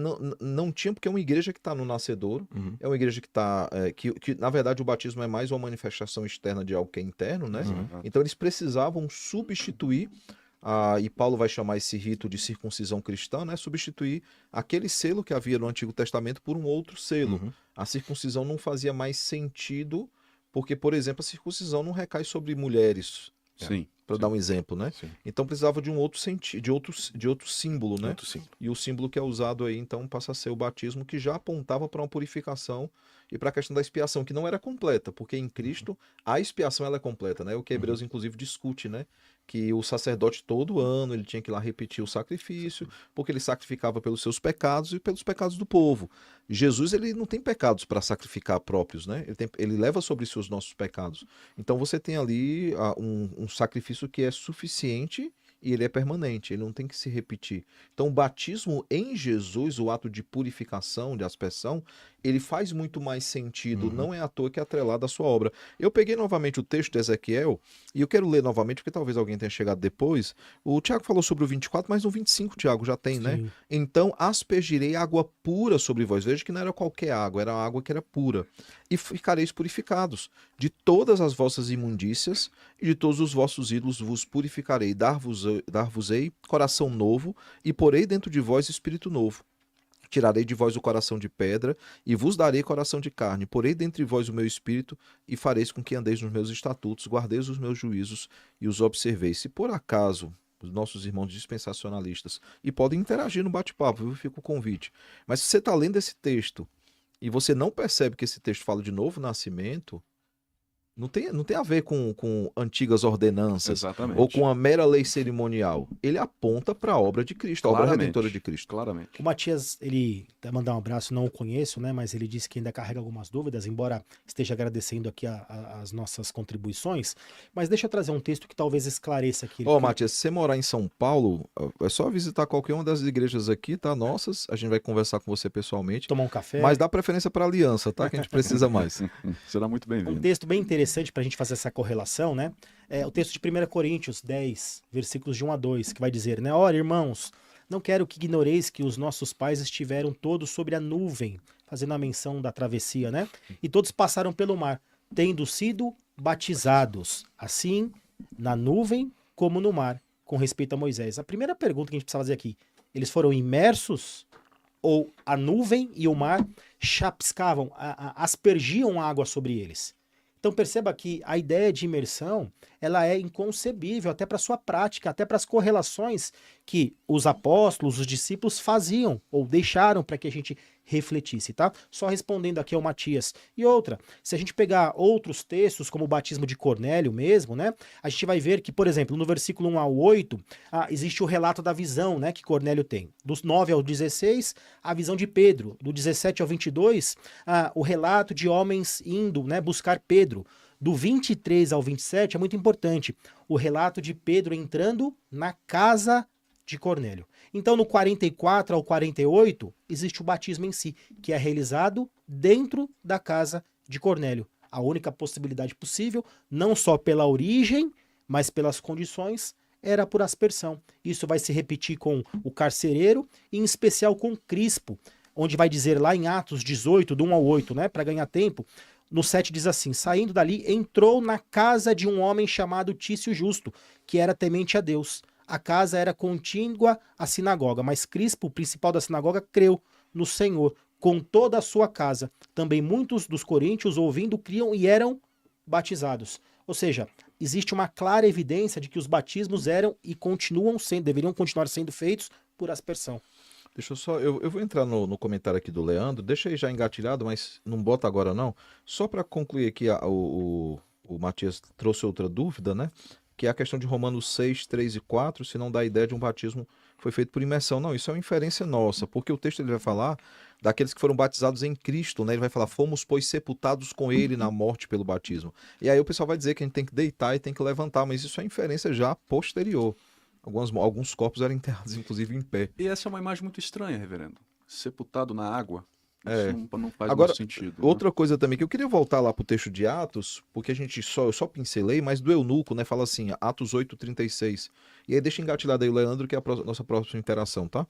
não tinha, porque é uma igreja que está no nascedouro, uhum, é uma igreja que está. Que, na verdade, o batismo é mais uma manifestação externa de algo que é interno, né? uhum. Então, eles precisavam substituir. E Paulo vai chamar esse rito de circuncisão cristã, né? Substituir aquele selo que havia no Antigo Testamento por um outro selo. Uhum. A circuncisão não fazia mais sentido, porque, por exemplo, a circuncisão não recai sobre mulheres, Sim. para dar um exemplo, né? Sim. Então precisava de um outro sentido, de outro símbolo, né? Outro símbolo. E o símbolo que é usado aí, então, passa a ser o batismo, que já apontava para uma purificação e para a questão da expiação, que não era completa, porque em Cristo a expiação ela é completa, né? O que Hebreus, inclusive, discute, né? Que o sacerdote todo ano ele tinha que ir lá repetir o sacrifício, porque ele sacrificava pelos seus pecados e pelos pecados do povo. Jesus, ele não tem pecados para sacrificar próprios, né? Ele leva sobre si os nossos pecados. Então você tem ali um sacrifício que é suficiente e ele é permanente, ele não tem que se repetir. Então o batismo em Jesus, o ato de purificação, de aspersão, ele faz muito mais sentido, Uhum. não é à toa que é atrelado à sua obra. Eu peguei novamente o texto de Ezequiel e eu quero ler novamente, porque talvez alguém tenha chegado depois. O Tiago falou sobre o 24, mas no 25, Tiago, já tem, né? Sim. Então aspergirei água pura sobre vós. Veja que não era qualquer água, era água que era pura. E ficareis purificados. De todas as vossas imundícias e de todos os vossos ídolos vos purificarei. Dar-vos-ei coração novo e porei dentro de vós espírito novo. Tirarei de vós o coração de pedra e vos darei coração de carne. Porei dentre vós o meu espírito e fareis com que andeis nos meus estatutos, guardeis os meus juízos e os observeis. Se por acaso os nossos irmãos dispensacionalistas, e podem interagir no bate-papo, viu? Fica o convite. Mas se você está lendo esse texto e você não percebe que esse texto fala de novo nascimento, não tem a ver com antigas ordenanças Exatamente. ou com a mera lei cerimonial. Ele aponta para a obra de Cristo, a obra Claramente. redentora de Cristo. Claramente. O Matias, ele até mandar um abraço, não o conheço, né? Mas ele disse que ainda carrega algumas dúvidas, embora esteja agradecendo aqui as nossas contribuições. Mas deixa eu trazer um texto que talvez esclareça aqui. Ó, Matias, se você morar em São Paulo, é só visitar qualquer uma das igrejas aqui, tá? Nossas, a gente vai conversar com você pessoalmente. Tomar um café. Mas dá preferência para aliança, tá? Que a gente precisa mais. Será muito Um bem-vindo. texto bem interessante para a gente fazer essa correlação, né? É o texto de 1 Coríntios 10, versículos de 1 a 2, que vai dizer, né? Ora, irmãos, não quero que ignoreis que os nossos pais estiveram todos sobre a nuvem, fazendo a menção da travessia, né? E todos passaram pelo mar, tendo sido batizados, assim na nuvem como no mar, com respeito a Moisés. A primeira pergunta que a gente precisa fazer aqui, eles foram imersos ou a nuvem e o mar chapiscavam, aspergiam água sobre eles? Então perceba que a ideia de imersão, ela é inconcebível até para sua prática, até para as correlações que os apóstolos, os discípulos faziam ou deixaram para que a gente refletisse, tá? Só respondendo aqui ao Matias. E outra, se a gente pegar outros textos, como o batismo de Cornélio mesmo, né? A gente vai ver que, por exemplo, no versículo 1 ao 8, existe o relato da visão, né, que Cornélio tem. Dos 9 ao 16, a visão de Pedro. Do 17 ao 22, o relato de homens indo, né, buscar Pedro. Do 23 ao 27 é muito importante o relato de Pedro entrando na casa de Cornélio. Então, no 44 ao 48, existe o batismo em si, que é realizado dentro da casa de Cornélio. A única possibilidade possível, não só pela origem, mas pelas condições, era por aspersão. Isso vai se repetir com o carcereiro, e em especial com Crispo, onde vai dizer lá em Atos 18, do 1 ao 8, né, para ganhar tempo, no 7 diz assim, saindo dali, entrou na casa de um homem chamado Tício Justo, que era temente a Deus. A casa era contígua à sinagoga, mas Crispo, o principal da sinagoga, creu no Senhor, com toda a sua casa. Também muitos dos coríntios, ouvindo, criam e eram batizados. Ou seja, existe uma clara evidência de que os batismos eram e continuam sendo, deveriam continuar sendo feitos por aspersão. Deixa eu só, eu vou entrar no comentário aqui do Leandro, deixa aí já engatilhado, mas não bota agora não. Só para concluir aqui, o Matias trouxe outra dúvida, né? que é a questão de Romanos 6, 3 e 4, se não dá a ideia de um batismo que foi feito por imersão. Não, isso é uma inferência nossa, porque o texto ele vai falar daqueles que foram batizados em Cristo, né? Ele vai falar, fomos, pois, sepultados com ele na morte pelo batismo. E aí o pessoal vai dizer que a gente tem que deitar e tem que levantar, mas isso é inferência já posterior. Alguns corpos eram enterrados, inclusive, em pé. E essa é uma imagem muito estranha, reverendo. Sepultado na água. É. Isso não faz Agora, muito sentido. outra coisa também, que eu queria voltar lá pro texto de Atos, porque eu só pincelei, mas do eunuco, né, fala assim, Atos 8:36. E aí deixa engatilhado aí o Leandro, que é a nossa próxima interação, tá?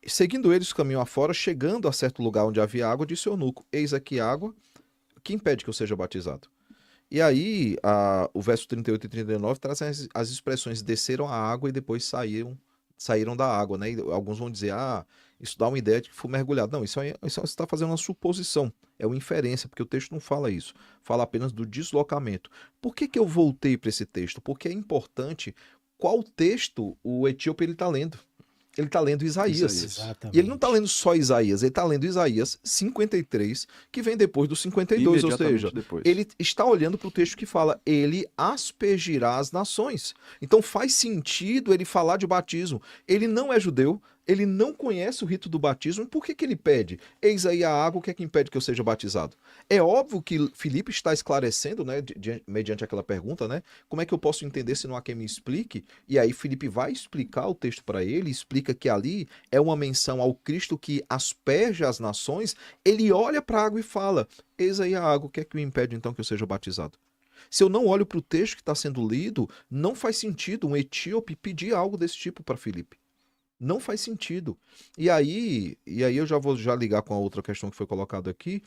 Seguindo eles caminho afora, chegando a certo lugar onde havia água, disse o eunuco, eis aqui água, que impede que eu seja batizado? E aí, o verso 38 e 39 trazem as expressões desceram a água e depois saíram da água, né? E alguns vão dizer, isso dá uma ideia de que foi mergulhado. Não, isso você está fazendo uma suposição, é uma inferência, porque o texto não fala isso, fala apenas do deslocamento. Por que eu voltei para esse texto? Porque é importante qual texto o etíope ele está lendo. Ele está lendo Isaías. Exatamente. E ele não está lendo só Isaías, ele está lendo Isaías 53, que vem depois do 52, ou seja, depois. ele está olhando para o texto que fala, ele aspergirá as nações. Então faz sentido ele falar de batismo. Ele não é judeu, ele não conhece o rito do batismo, por que ele pede? Eis aí a água, o que é que impede que eu seja batizado? É óbvio que Filipe está esclarecendo, né, mediante aquela pergunta, né, como é que eu posso entender se não há quem me explique? E aí Filipe vai explicar o texto para ele, explica que ali é uma menção ao Cristo que asperge as nações, ele olha para a água e fala, eis aí a água, o que é que me impede então que eu seja batizado? Se eu não olho para o texto que está sendo lido, não faz sentido um etíope pedir algo desse tipo para Filipe. Não faz sentido. E aí eu já vou ligar com a outra questão que foi colocada aqui,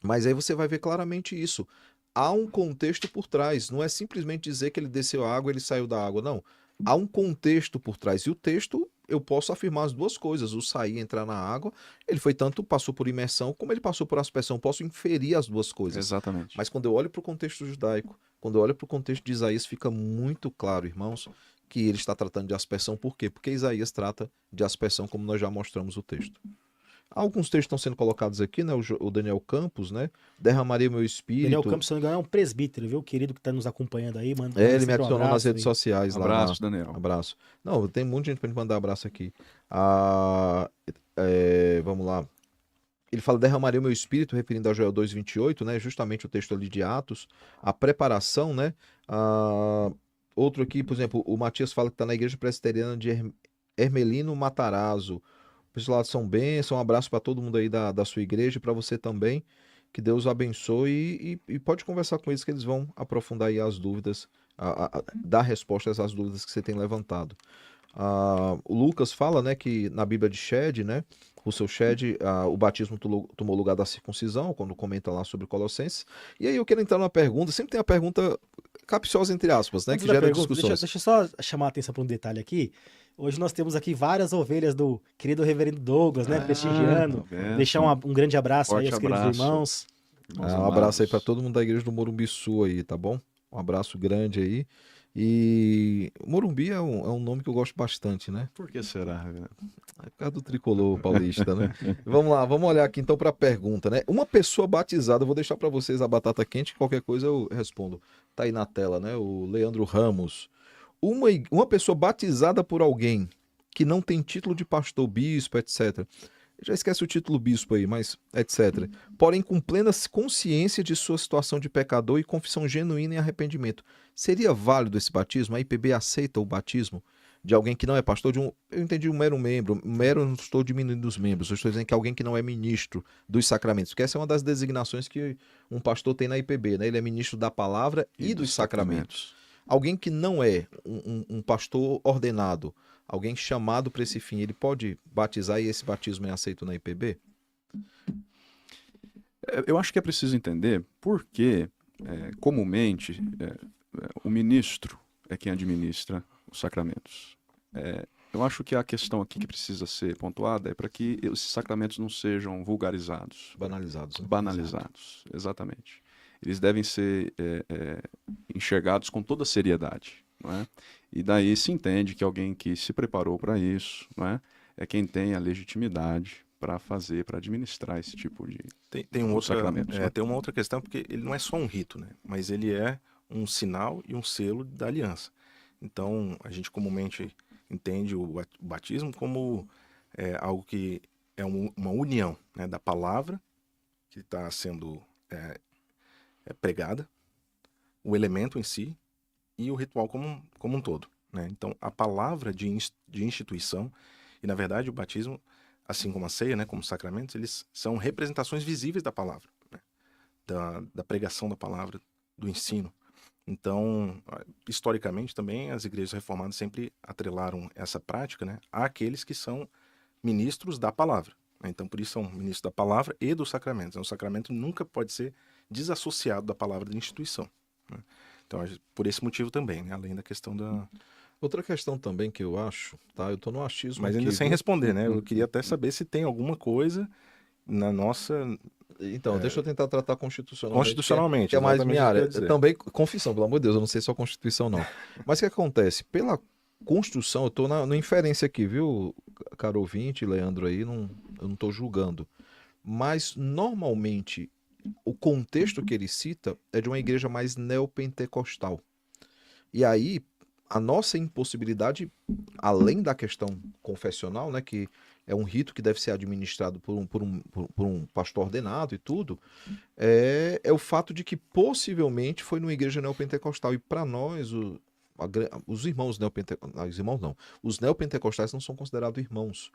mas aí você vai ver claramente isso. Há um contexto por trás, não é simplesmente dizer que ele desceu a água, ele saiu da água, não. Há um contexto por trás, e o texto, eu posso afirmar as duas coisas, o sair e entrar na água, ele passou por imersão, como ele passou por aspersão, posso inferir as duas coisas. Exatamente. Mas quando eu olho para o contexto judaico, quando eu olho para o contexto de Isaías, fica muito claro, irmãos, que ele está tratando de aspersão. Por quê? Porque Isaías trata de aspersão, como nós já mostramos o texto. Alguns textos estão sendo colocados aqui, né? O Daniel Campos, né? Derramarei meu espírito. Daniel Campos, se não me engano, é um presbítero, viu? Querido que está nos acompanhando aí. Ele me adicionou nas redes sociais lá. Abraço, Daniel. Abraço. Não, tem muita gente para mandar abraço aqui. Vamos lá. Ele fala, derramarei o meu espírito, referindo a Joel 2:28, né? Justamente o texto ali de Atos. A preparação, né? Outro aqui, por exemplo, o Matias fala que está na igreja presbiteriana de Hermelino Matarazzo. O pessoal lá de São Bênção, um abraço para todo mundo aí da sua igreja e para você também. Que Deus o abençoe e pode conversar com eles que eles vão aprofundar aí as dúvidas, dar respostas às dúvidas que você tem levantado. O Lucas fala, né, que na Bíblia de Shed, né, o seu Shed, o batismo tomou lugar da circuncisão, quando comenta lá sobre Colossenses. E aí eu quero entrar numa pergunta, sempre tem a pergunta capciosa, entre aspas, né, Antes que da gera pergunta, discussões. deixa eu só chamar a atenção para um detalhe aqui. Hoje nós temos aqui várias ovelhas do querido reverendo Douglas, né, prestigiando. Deixar um grande abraço aí aos queridos irmãos. Um abraço aí para todo mundo da igreja do Morumbi Sul aí, tá bom? Um abraço grande aí. E Morumbi é um nome que eu gosto bastante, né? Por que será? É por causa do tricolor paulista, né? Vamos lá, vamos olhar aqui então para a pergunta, né? Uma pessoa batizada, eu vou deixar para vocês a batata quente, qualquer coisa eu respondo. Tá aí na tela, né? O Leandro Ramos. Uma pessoa batizada por alguém que não tem título de pastor, bispo, etc. Já esquece o título bispo aí, mas etc. Porém, com plena consciência de sua situação de pecador e confissão genuína e arrependimento. Seria válido esse batismo? A IPB aceita o batismo de alguém que não é pastor? Eu entendi um mero membro. Mero, eu não estou diminuindo os membros. Eu estou dizendo que alguém que não é ministro dos sacramentos. Porque essa é uma das designações que um pastor tem na IPB, né? Ele é ministro da palavra e dos sacramentos. Alguém que não é um pastor ordenado, alguém chamado para esse fim, ele pode batizar e esse batismo é aceito na IPB? Eu acho que é preciso entender por que, comumente, o ministro é quem administra os sacramentos. Eu acho que a questão aqui que precisa ser pontuada é para que esses sacramentos não sejam vulgarizados. Banalizados. Né? Banalizados, exatamente. Eles devem ser enxergados com toda seriedade, não é? E daí se entende que alguém que se preparou para isso, não é quem tem a legitimidade para fazer, para administrar esse tipo de tem sacramentos. Tem uma outra questão, porque ele não é só um rito, né? Mas ele é um sinal e um selo da aliança. Então, a gente comumente entende o batismo como algo que é uma união, né, da palavra que está sendo pregada, o elemento em si e o ritual como um todo, né? Então, a palavra de instituição, e na verdade o batismo, assim como a ceia, né, como sacramentos, eles são representações visíveis da palavra, né? Da pregação da palavra, do ensino. Então, historicamente também, as igrejas reformadas sempre atrelaram essa prática, né, àqueles que são ministros da palavra, né? Então, por isso são ministros da palavra e dos sacramentos. O sacramento nunca pode ser desassociado da palavra de instituição, né? Então, por esse motivo também, né, além da questão da... Outra questão também que eu acho, tá? Eu tô no achismo Mas ainda aqui, sem viu? responder, né? Eu queria até saber se tem alguma coisa na nossa... Então, deixa eu tentar tratar constitucionalmente. Constitucionalmente, que é mais exatamente minha isso que eu área. ia dizer. Também, confissão, pelo amor de Deus, eu não sei só Constituição, não. Mas o que acontece? Pela Constituição, eu tô na inferência aqui, viu, caro ouvinte, Leandro aí, eu não tô julgando. Mas, normalmente, o contexto que ele cita é de uma igreja mais neopentecostal. E aí, a nossa impossibilidade, além da questão confessional, né, que é um rito que deve ser administrado por um pastor ordenado e tudo, é o fato de que possivelmente foi numa igreja neopentecostal. E para nós, os irmãos neopentecostais, os irmãos não, os neopentecostais não são considerados irmãos.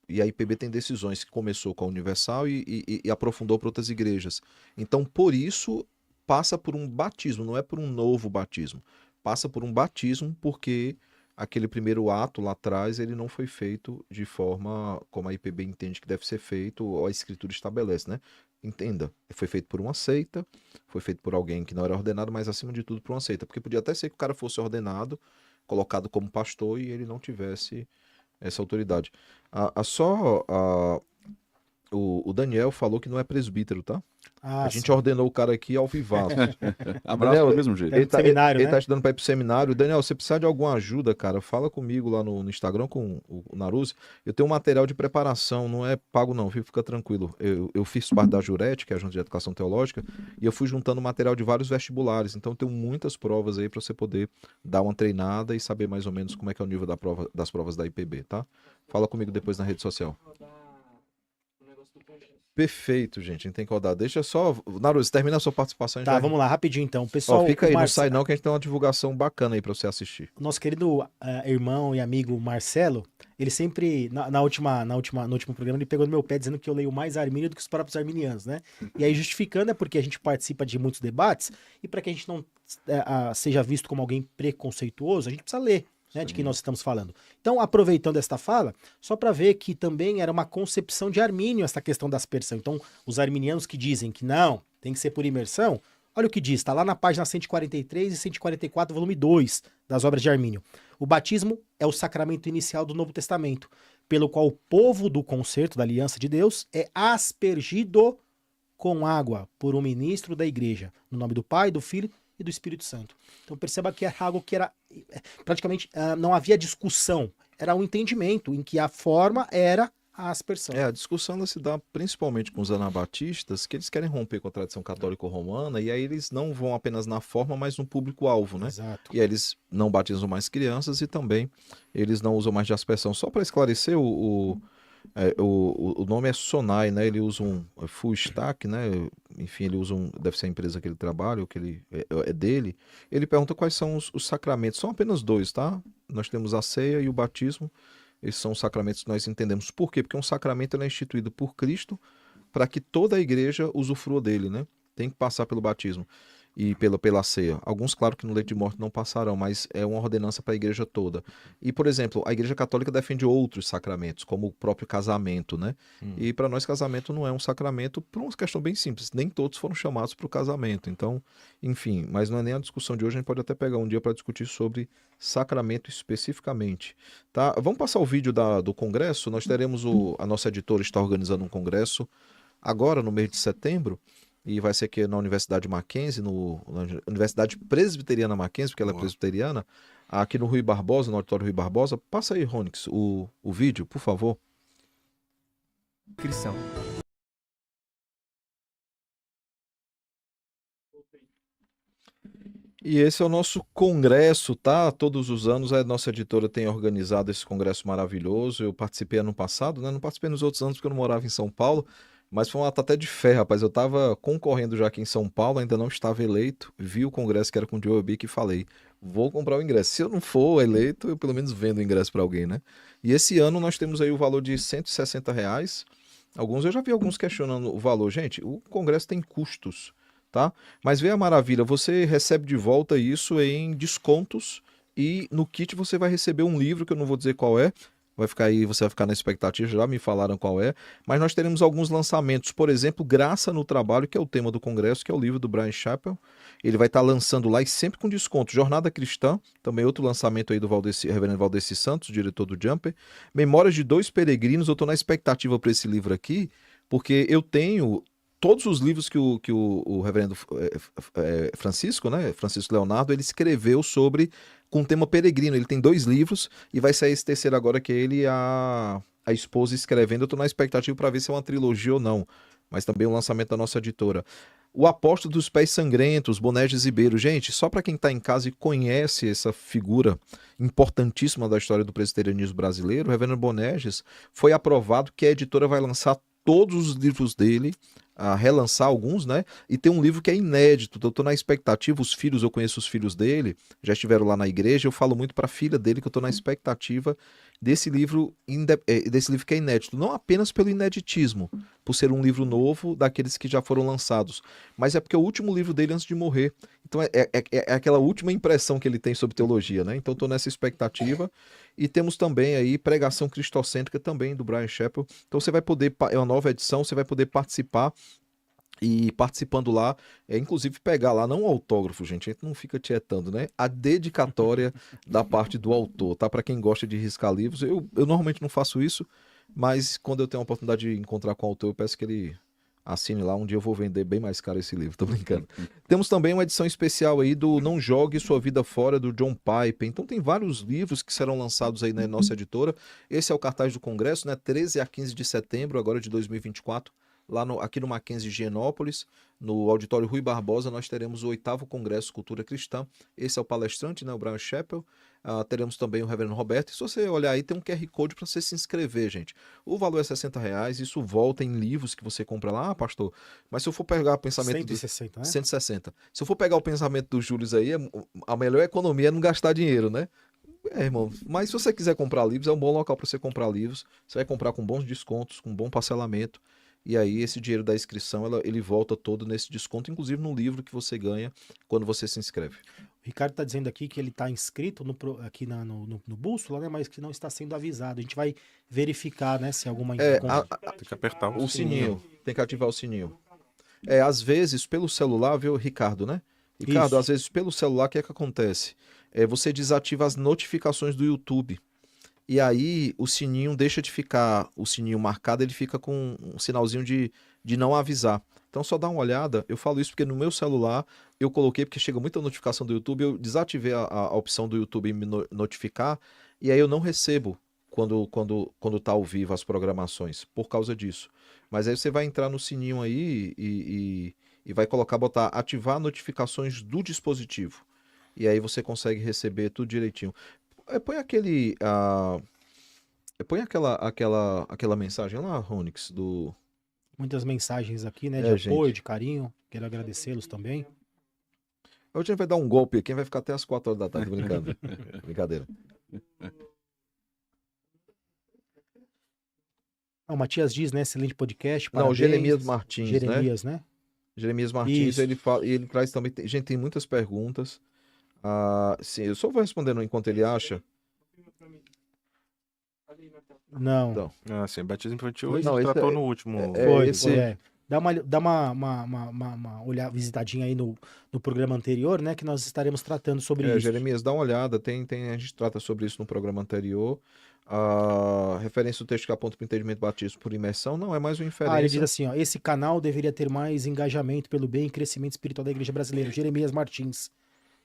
E a IPB tem decisões que começou com a Universal e aprofundou para outras igrejas. Então, por isso, passa por um batismo, não é por um novo batismo. Passa por um batismo porque aquele primeiro ato lá atrás, ele não foi feito de forma como a IPB entende que deve ser feito, ou a escritura estabelece, né? Entenda, foi feito por uma seita, foi feito por alguém que não era ordenado, mas acima de tudo por uma seita. Porque podia até ser que o cara fosse ordenado, colocado como pastor e ele não tivesse essa autoridade. O Daniel falou que não é presbítero, tá? Ah, A gente sim. ordenou o cara aqui ao vivaço. Abraço Daniel, do mesmo jeito. É do seminário, ele né? tá estudando para ir pro seminário. Daniel, se precisar de alguma ajuda, cara, fala comigo lá no Instagram com o Naruse. Eu tenho um material de preparação, não é pago não, viu? Fica tranquilo. Eu fiz parte da Jurete, que é a Junta de Educação Teológica, e eu fui juntando material de vários vestibulares. Então tem muitas provas aí para você poder dar uma treinada e saber mais ou menos como é que é o nível das provas da IPB, tá? Fala comigo depois na rede social. Perfeito, gente. A gente tem que rodar. Deixa só. Naruse, termina a sua participação e Tá, já. vamos lá, rapidinho então. Ó, Pessoal, fica o aí, não Marce- sai não, que a gente tem uma divulgação bacana aí pra você assistir. nosso querido irmão e amigo Marcelo, ele sempre, no último programa, ele pegou no meu pé dizendo que eu leio mais armínio do que os próprios arminianos, né? E aí justificando é porque a gente participa de muitos debates e para que a gente não seja visto como alguém preconceituoso, a gente precisa ler, né, de quem nós estamos falando. Então, aproveitando esta fala, só para ver que também era uma concepção de Armínio essa questão da aspersão. Então, os arminianos que dizem que não, tem que ser por imersão, olha o que diz, está lá na página 143 e 144, volume 2 das obras de Armínio. O batismo é o sacramento inicial do Novo Testamento, pelo qual o povo do concerto da aliança de Deus é aspergido com água por um ministro da igreja, no nome do Pai, do Filho e do Espírito Santo. Então perceba que é algo que era praticamente não havia discussão, era um entendimento em que a forma era a aspersão. A discussão ela se dá principalmente com os anabatistas, que eles querem romper com a tradição católico-romana, e aí eles não vão apenas na forma, mas no público-alvo, né? Exato. E aí eles não batizam mais crianças e também eles não usam mais de aspersão. Só para esclarecer, o nome é Sonai, né? Ele usa um full stack, né? Enfim, ele usa deve ser a empresa que ele trabalha, ou que ele é dele. Ele pergunta quais são os sacramentos. São apenas dois, tá? Nós temos a ceia e o batismo. Esses são os sacramentos que nós entendemos. Por quê? Porque um sacramento ele é instituído por Cristo para que toda a igreja usufrua dele, né? Tem que passar pelo batismo e pela ceia. Alguns, claro que no leito de morte não passarão, mas é uma ordenança para a igreja toda. E, por exemplo, a igreja católica defende outros sacramentos, como o próprio casamento, né? E para nós casamento não é um sacramento por uma questão bem simples. Nem todos foram chamados para o casamento. Então, enfim, mas não é nem a discussão de hoje, a gente pode até pegar um dia para discutir sobre sacramento especificamente, tá? Vamos passar o vídeo do congresso. Nós teremos a nossa editora está organizando um congresso agora no mês de setembro. E vai ser aqui na Universidade Mackenzie, na Universidade Presbiteriana Mackenzie, porque ela é presbiteriana, aqui no Rui Barbosa, no Auditório Rui Barbosa. Passa aí, Ronix, o vídeo, por favor. Inscrição. E esse é o nosso congresso, tá? Todos os anos a nossa editora tem organizado esse congresso maravilhoso. Eu participei ano passado, né? Não participei nos outros anos porque eu não morava em São Paulo, mas foi um ato até de fé, rapaz. Eu tava concorrendo já aqui em São Paulo, ainda não estava eleito. Vi o congresso que era com o Joe Bick e falei: vou comprar o ingresso. Se eu não for eleito, eu pelo menos vendo o ingresso para alguém, né? E esse ano nós temos aí o valor de R$ 160. Eu já vi alguns questionando o valor. Gente, o congresso tem custos, tá? Mas vê a maravilha, você recebe de volta isso em descontos e no kit você vai receber um livro que eu não vou dizer qual é. Vai ficar aí, você vai ficar na expectativa, já me falaram qual é, mas nós teremos alguns lançamentos, por exemplo, Graça no Trabalho, que é o tema do congresso, que é o livro do Brian Chappell. Ele vai estar lançando lá e sempre com desconto. Jornada Cristã, também outro lançamento aí do Reverendo Valdeci Santos, diretor do Jumper. Memórias de Dois Peregrinos, eu estou na expectativa para esse livro aqui, porque eu tenho todos os livros que o reverendo Francisco, né, Francisco Leonardo, ele escreveu sobre, com o tema peregrino. Ele tem 2 livros e vai sair esse terceiro agora, que é ele e a esposa escrevendo. Eu tô na expectativa para ver se é uma trilogia ou não, mas também um lançamento da nossa editora. O Apóstolo dos Pés Sangrentos, Bonerges Ribeiro. Gente, só para quem está em casa e conhece essa figura importantíssima da história do presbiterianismo brasileiro, o reverendo Bonerges, foi aprovado que a editora vai lançar todos os livros dele, a relançar alguns, né? E tem um livro que é inédito. Eu tô na expectativa, eu conheço os filhos dele, já estiveram lá na igreja, eu falo muito para a filha dele que eu tô na expectativa desse livro que é inédito, não apenas pelo ineditismo, por ser um livro novo daqueles que já foram lançados, mas é porque é o último livro dele antes de morrer. Então é aquela última impressão que ele tem sobre teologia, né? Então eu tô nessa expectativa. E temos também aí Pregação Cristocêntrica também do Brian Chappell. Então você vai poder, é uma nova edição, você vai poder participar e participando lá, inclusive pegar lá, não o autógrafo, gente, a gente não fica tietando, né? A dedicatória da parte do autor, tá? Para quem gosta de riscar livros, eu normalmente não faço isso, mas quando eu tenho a oportunidade de encontrar com o autor, eu peço que ele assine lá. Um dia eu vou vender bem mais caro esse livro, tô brincando. Temos também uma edição especial aí do Não Jogue Sua Vida Fora, do John Piper. Então tem vários livros que serão lançados aí na nossa editora. Esse é o cartaz do congresso, né? 13 a 15 de setembro, agora de 2024. Aqui no Mackenzie Higienópolis, no auditório Rui Barbosa, nós teremos o 8º Congresso Cultura Cristã. Esse é o palestrante, né, o Brian Chappell. Teremos também o Reverendo Roberto. E se você olhar aí, tem um QR Code para você se inscrever, gente. O valor é R$ 60, isso volta em livros que você compra lá, pastor. Mas se eu for pegar o pensamento 160, né? 160. Se eu for pegar o pensamento dos juros aí, a melhor economia é não gastar dinheiro, né? Irmão, mas se você quiser comprar livros, é um bom local para você comprar livros. Você vai comprar com bons descontos, com bom parcelamento. E aí esse dinheiro da inscrição, ele volta todo nesse desconto, inclusive no livro que você ganha quando você se inscreve. O Ricardo está dizendo aqui que ele está inscrito aqui no Bússola, né? Mas que não está sendo avisado. A gente vai verificar, né? Se alguma... Tem que apertar o sininho. Tem que ativar o sininho. Às vezes, pelo celular, viu, Ricardo, né? Ricardo, Isso. às vezes pelo celular, o que é que acontece? Você desativa as notificações do YouTube. E aí o sininho deixa de ficar, o sininho marcado, ele fica com um sinalzinho de não avisar. Então só dá uma olhada, eu falo isso porque no meu celular eu coloquei, porque chega muita notificação do YouTube, eu desativei a opção do YouTube em me notificar, e aí eu não recebo quando tá ao vivo as programações, por causa disso. Mas aí você vai entrar no sininho aí e vai botar ativar notificações do dispositivo. E aí você consegue receber tudo direitinho. Põe põe aquela mensagem lá, Ronix, do... Muitas mensagens aqui, né? De apoio, gente. de carinho. Quero agradecê-los também. Hoje a gente vai dar um golpe aqui, vai ficar até as 4 horas da tarde, brincando. Brincadeira. O Matias diz, né? Excelente podcast. Não, o Parabéns. Jeremias Martins, Jeremias, né? Jeremias Martins, Isso. ele fala, e ele traz também... Gente, tem muitas perguntas. Sim, eu só vou respondendo enquanto ele acha. Não. Então, sim, batismo infantil Não, a gente tratou no último. Foi. esse- Dá uma visitadinha aí no programa anterior, né? Que nós estaremos tratando sobre isso. Jeremias, dá uma olhada, a gente trata sobre isso no programa anterior. A referência do texto que aponta para o entendimento batismo por imersão, não, é mais uma inferência. Ele diz assim, ó, esse canal deveria ter mais engajamento pelo bem e crescimento espiritual da igreja brasileira. Jeremias Martins.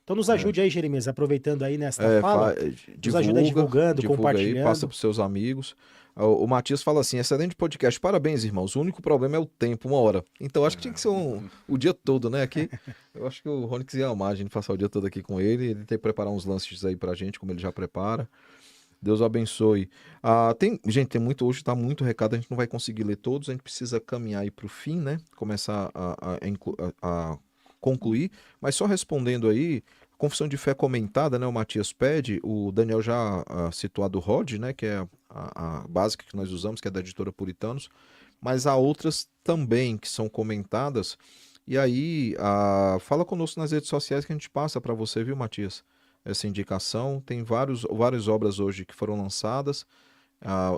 Então nos ajude aí, Jeremias, aproveitando aí nesta fala, nos divulga, ajuda aí divulgando, divulga compartilhando. aí, passa para seus amigos. O Matias fala assim, excelente podcast, parabéns, irmãos. O único problema é o tempo, 1 hora. Então acho que tinha que ser o dia todo, né, aqui. Eu acho que o Ronix ia amar a gente passar o dia todo aqui com ele tem que preparar uns lances aí pra gente, como ele já prepara. Deus o abençoe. Gente, tem muito, hoje tá muito recado, a gente não vai conseguir ler todos, a gente precisa caminhar aí pro fim, né, começar a concluir, mas só respondendo aí, confissão de fé comentada, né, o Matias pede, o Daniel já citou a do Rod, né, que é a básica que nós usamos, que é da editora Puritanos, mas há outras também que são comentadas, e aí fala conosco nas redes sociais que a gente passa para você, viu, Matias? Essa indicação, tem várias obras hoje que foram lançadas,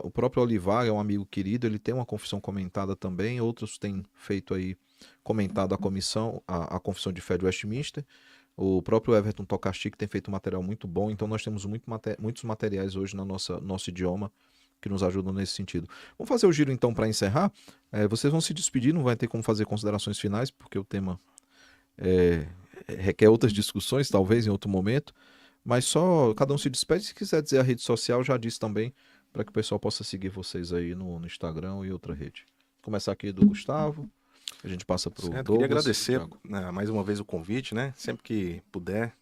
o próprio Olivar é um amigo querido, ele tem uma confissão comentada também, outros têm feito aí, comentado a confissão de fé de Westminster, o próprio Everton Tocastic tem feito um material muito bom, então nós temos muitos materiais hoje no nosso idioma que nos ajudam nesse sentido. Vamos fazer o giro então para encerrar. Vocês vão se despedir, não vai ter como fazer considerações finais, porque o tema requer outras discussões, talvez em outro momento, mas só cada um se despede. Se quiser dizer a rede social, já disse também, para que o pessoal possa seguir vocês aí no Instagram e outra rede. Vou começar aqui do Gustavo. A gente passa para o Douglas. Queria agradecer mais uma vez o convite, né? Sempre que puder,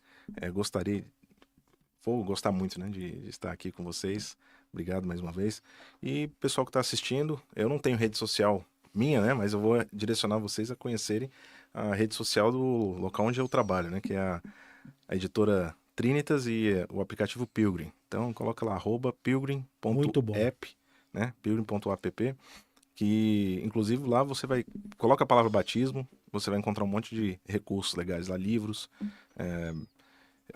vou gostar muito, né, de estar aqui com vocês. Obrigado mais uma vez. E pessoal que está assistindo, eu não tenho rede social minha, né? Mas eu vou direcionar vocês a conhecerem a rede social do local onde eu trabalho, né? Que é a editora Trinitas e o aplicativo Pilgrim. Então coloca lá @pilgrim.app, né? Pilgrim.app. Que inclusive lá você coloca a palavra batismo, você vai encontrar um monte de recursos legais lá, livros,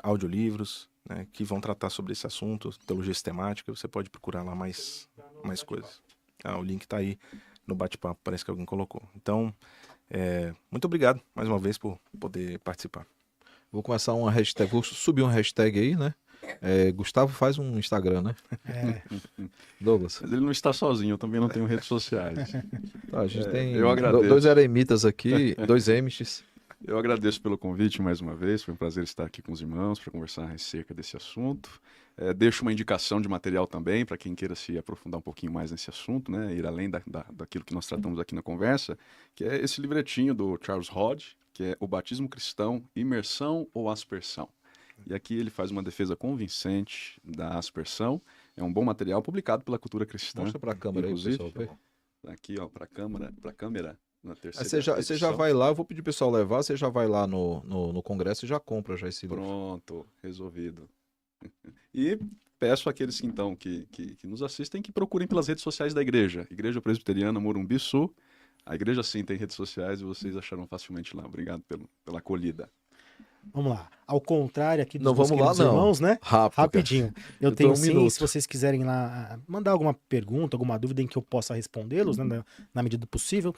audiolivros, né, que vão tratar sobre esse assunto, teologia sistemática, você pode procurar lá mais coisas. O link está aí no bate-papo, parece que alguém colocou. Então, muito obrigado mais uma vez por poder participar. Vou começar uma hashtag, vou subir uma hashtag aí, né? Gustavo faz um Instagram, né? Douglas. Mas ele não está sozinho, eu também não tenho redes sociais. Tá, a gente tem eu agradeço. 2 eremitas aqui, 2 Emiches. Eu agradeço pelo convite mais uma vez, foi um prazer estar aqui com os irmãos para conversar acerca desse assunto. Deixo uma indicação de material também para quem queira se aprofundar um pouquinho mais nesse assunto, né? Ir além daquilo que nós tratamos aqui na conversa, que é esse livretinho do Charles Hodge, que é O Batismo Cristão, Imersão ou Aspersão. E aqui ele faz uma defesa convincente da aspersão. É um bom material publicado pela Cultura Cristã. Mostra para a câmera aí, pessoal. Aqui, ó, para a câmera, na terceira você já vai lá, eu vou pedir pro pessoal levar, você já vai lá no congresso e já compra já esse livro. Pronto, resolvido. E peço àqueles então que nos assistem que procurem pelas redes sociais da igreja. Igreja Presbiteriana Morumbi Sul. A igreja sim tem redes sociais e vocês acharão facilmente lá. Obrigado pela acolhida. Vamos lá. Ao contrário aqui dos não, meus vamos lá, irmãos, né? Rapidinho. Eu tenho sim, se vocês quiserem lá mandar alguma pergunta, alguma dúvida em que eu possa respondê-los, né, na medida do possível,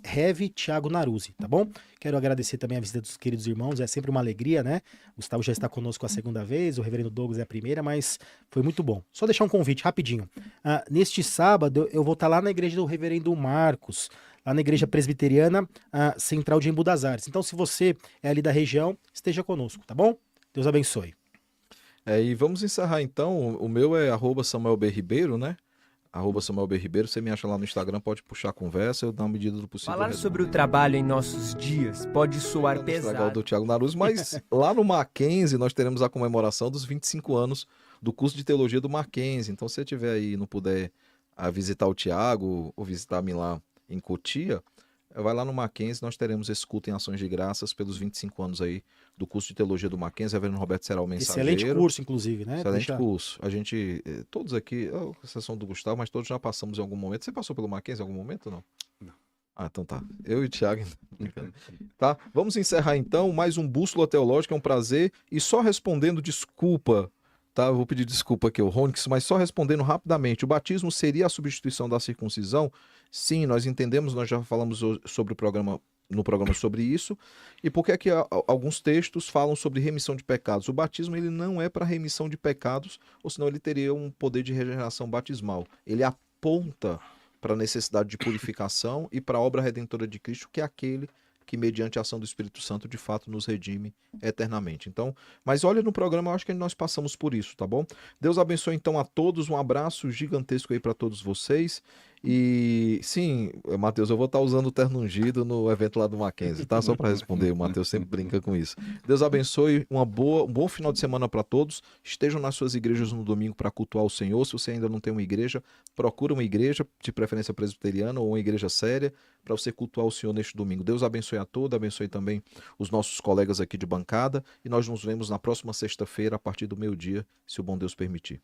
Rev Thiago Naruzzi, tá bom? Quero agradecer também a visita dos queridos irmãos, é sempre uma alegria, né? O Gustavo já está conosco a segunda vez, o reverendo Douglas é a primeira, mas foi muito bom. Só deixar um convite rapidinho. Neste sábado eu vou estar lá na igreja do reverendo Marcos, lá na Igreja Presbiteriana Central de Embu das Artes. Então, se você é ali da região, esteja conosco, tá bom? Deus abençoe. E vamos encerrar então. O meu é @SamuelBRibeiro, né? @SamuelBRibeiro. Você me acha lá no Instagram, pode puxar a conversa, eu dou uma medida do possível. Falar sobre o trabalho em nossos dias pode soar pesado. Do Thiago Naruzzi, mas lá no Mackenzie nós teremos a comemoração dos 25 anos do curso de teologia do Mackenzie. Então, se você estiver aí e não puder visitar o Thiago ou visitar-me lá em Cotia, vai lá no Mackenzie, nós teremos esse culto em ações de graças pelos 25 anos aí do curso de teologia do Mackenzie. Reverendo Roberto será o mensageiro. Excelente curso, inclusive, né? Excelente curso. A gente, todos aqui, a exceção do Gustavo, mas todos já passamos em algum momento. Você passou pelo Mackenzie em algum momento ou não? Não. Então tá. Eu e o Thiago. Tá? Vamos encerrar então. Mais um Bússola Teológica, é um prazer. E só respondendo, desculpa, tá? Eu vou pedir desculpa aqui ao Ronix, mas só respondendo rapidamente. O batismo seria a substituição da circuncisão? Sim, nós entendemos, nós já falamos sobre no programa sobre isso. E por que é que alguns textos falam sobre remissão de pecados? O batismo ele não é para remissão de pecados, ou senão ele teria um poder de regeneração batismal. Ele aponta para a necessidade de purificação e para a obra redentora de Cristo, que é que mediante a ação do Espírito Santo de fato nos redime eternamente. Então, mas olha no programa, eu acho que nós passamos por isso, tá bom? Deus abençoe então a todos, um abraço gigantesco aí para todos vocês. E sim, Matheus, eu vou estar usando o terno ungido no evento lá do Mackenzie, tá? Só para responder, o Matheus sempre brinca com isso. Deus abençoe, um bom final de semana para todos. Estejam nas suas igrejas no domingo para cultuar o Senhor. Se você ainda não tem uma igreja, procura uma igreja, de preferência presbiteriana ou uma igreja séria, para você cultuar o Senhor neste domingo. Deus abençoe a todos, abençoe também os nossos colegas aqui de bancada e nós nos vemos na próxima sexta-feira a partir do meio-dia, se o bom Deus permitir.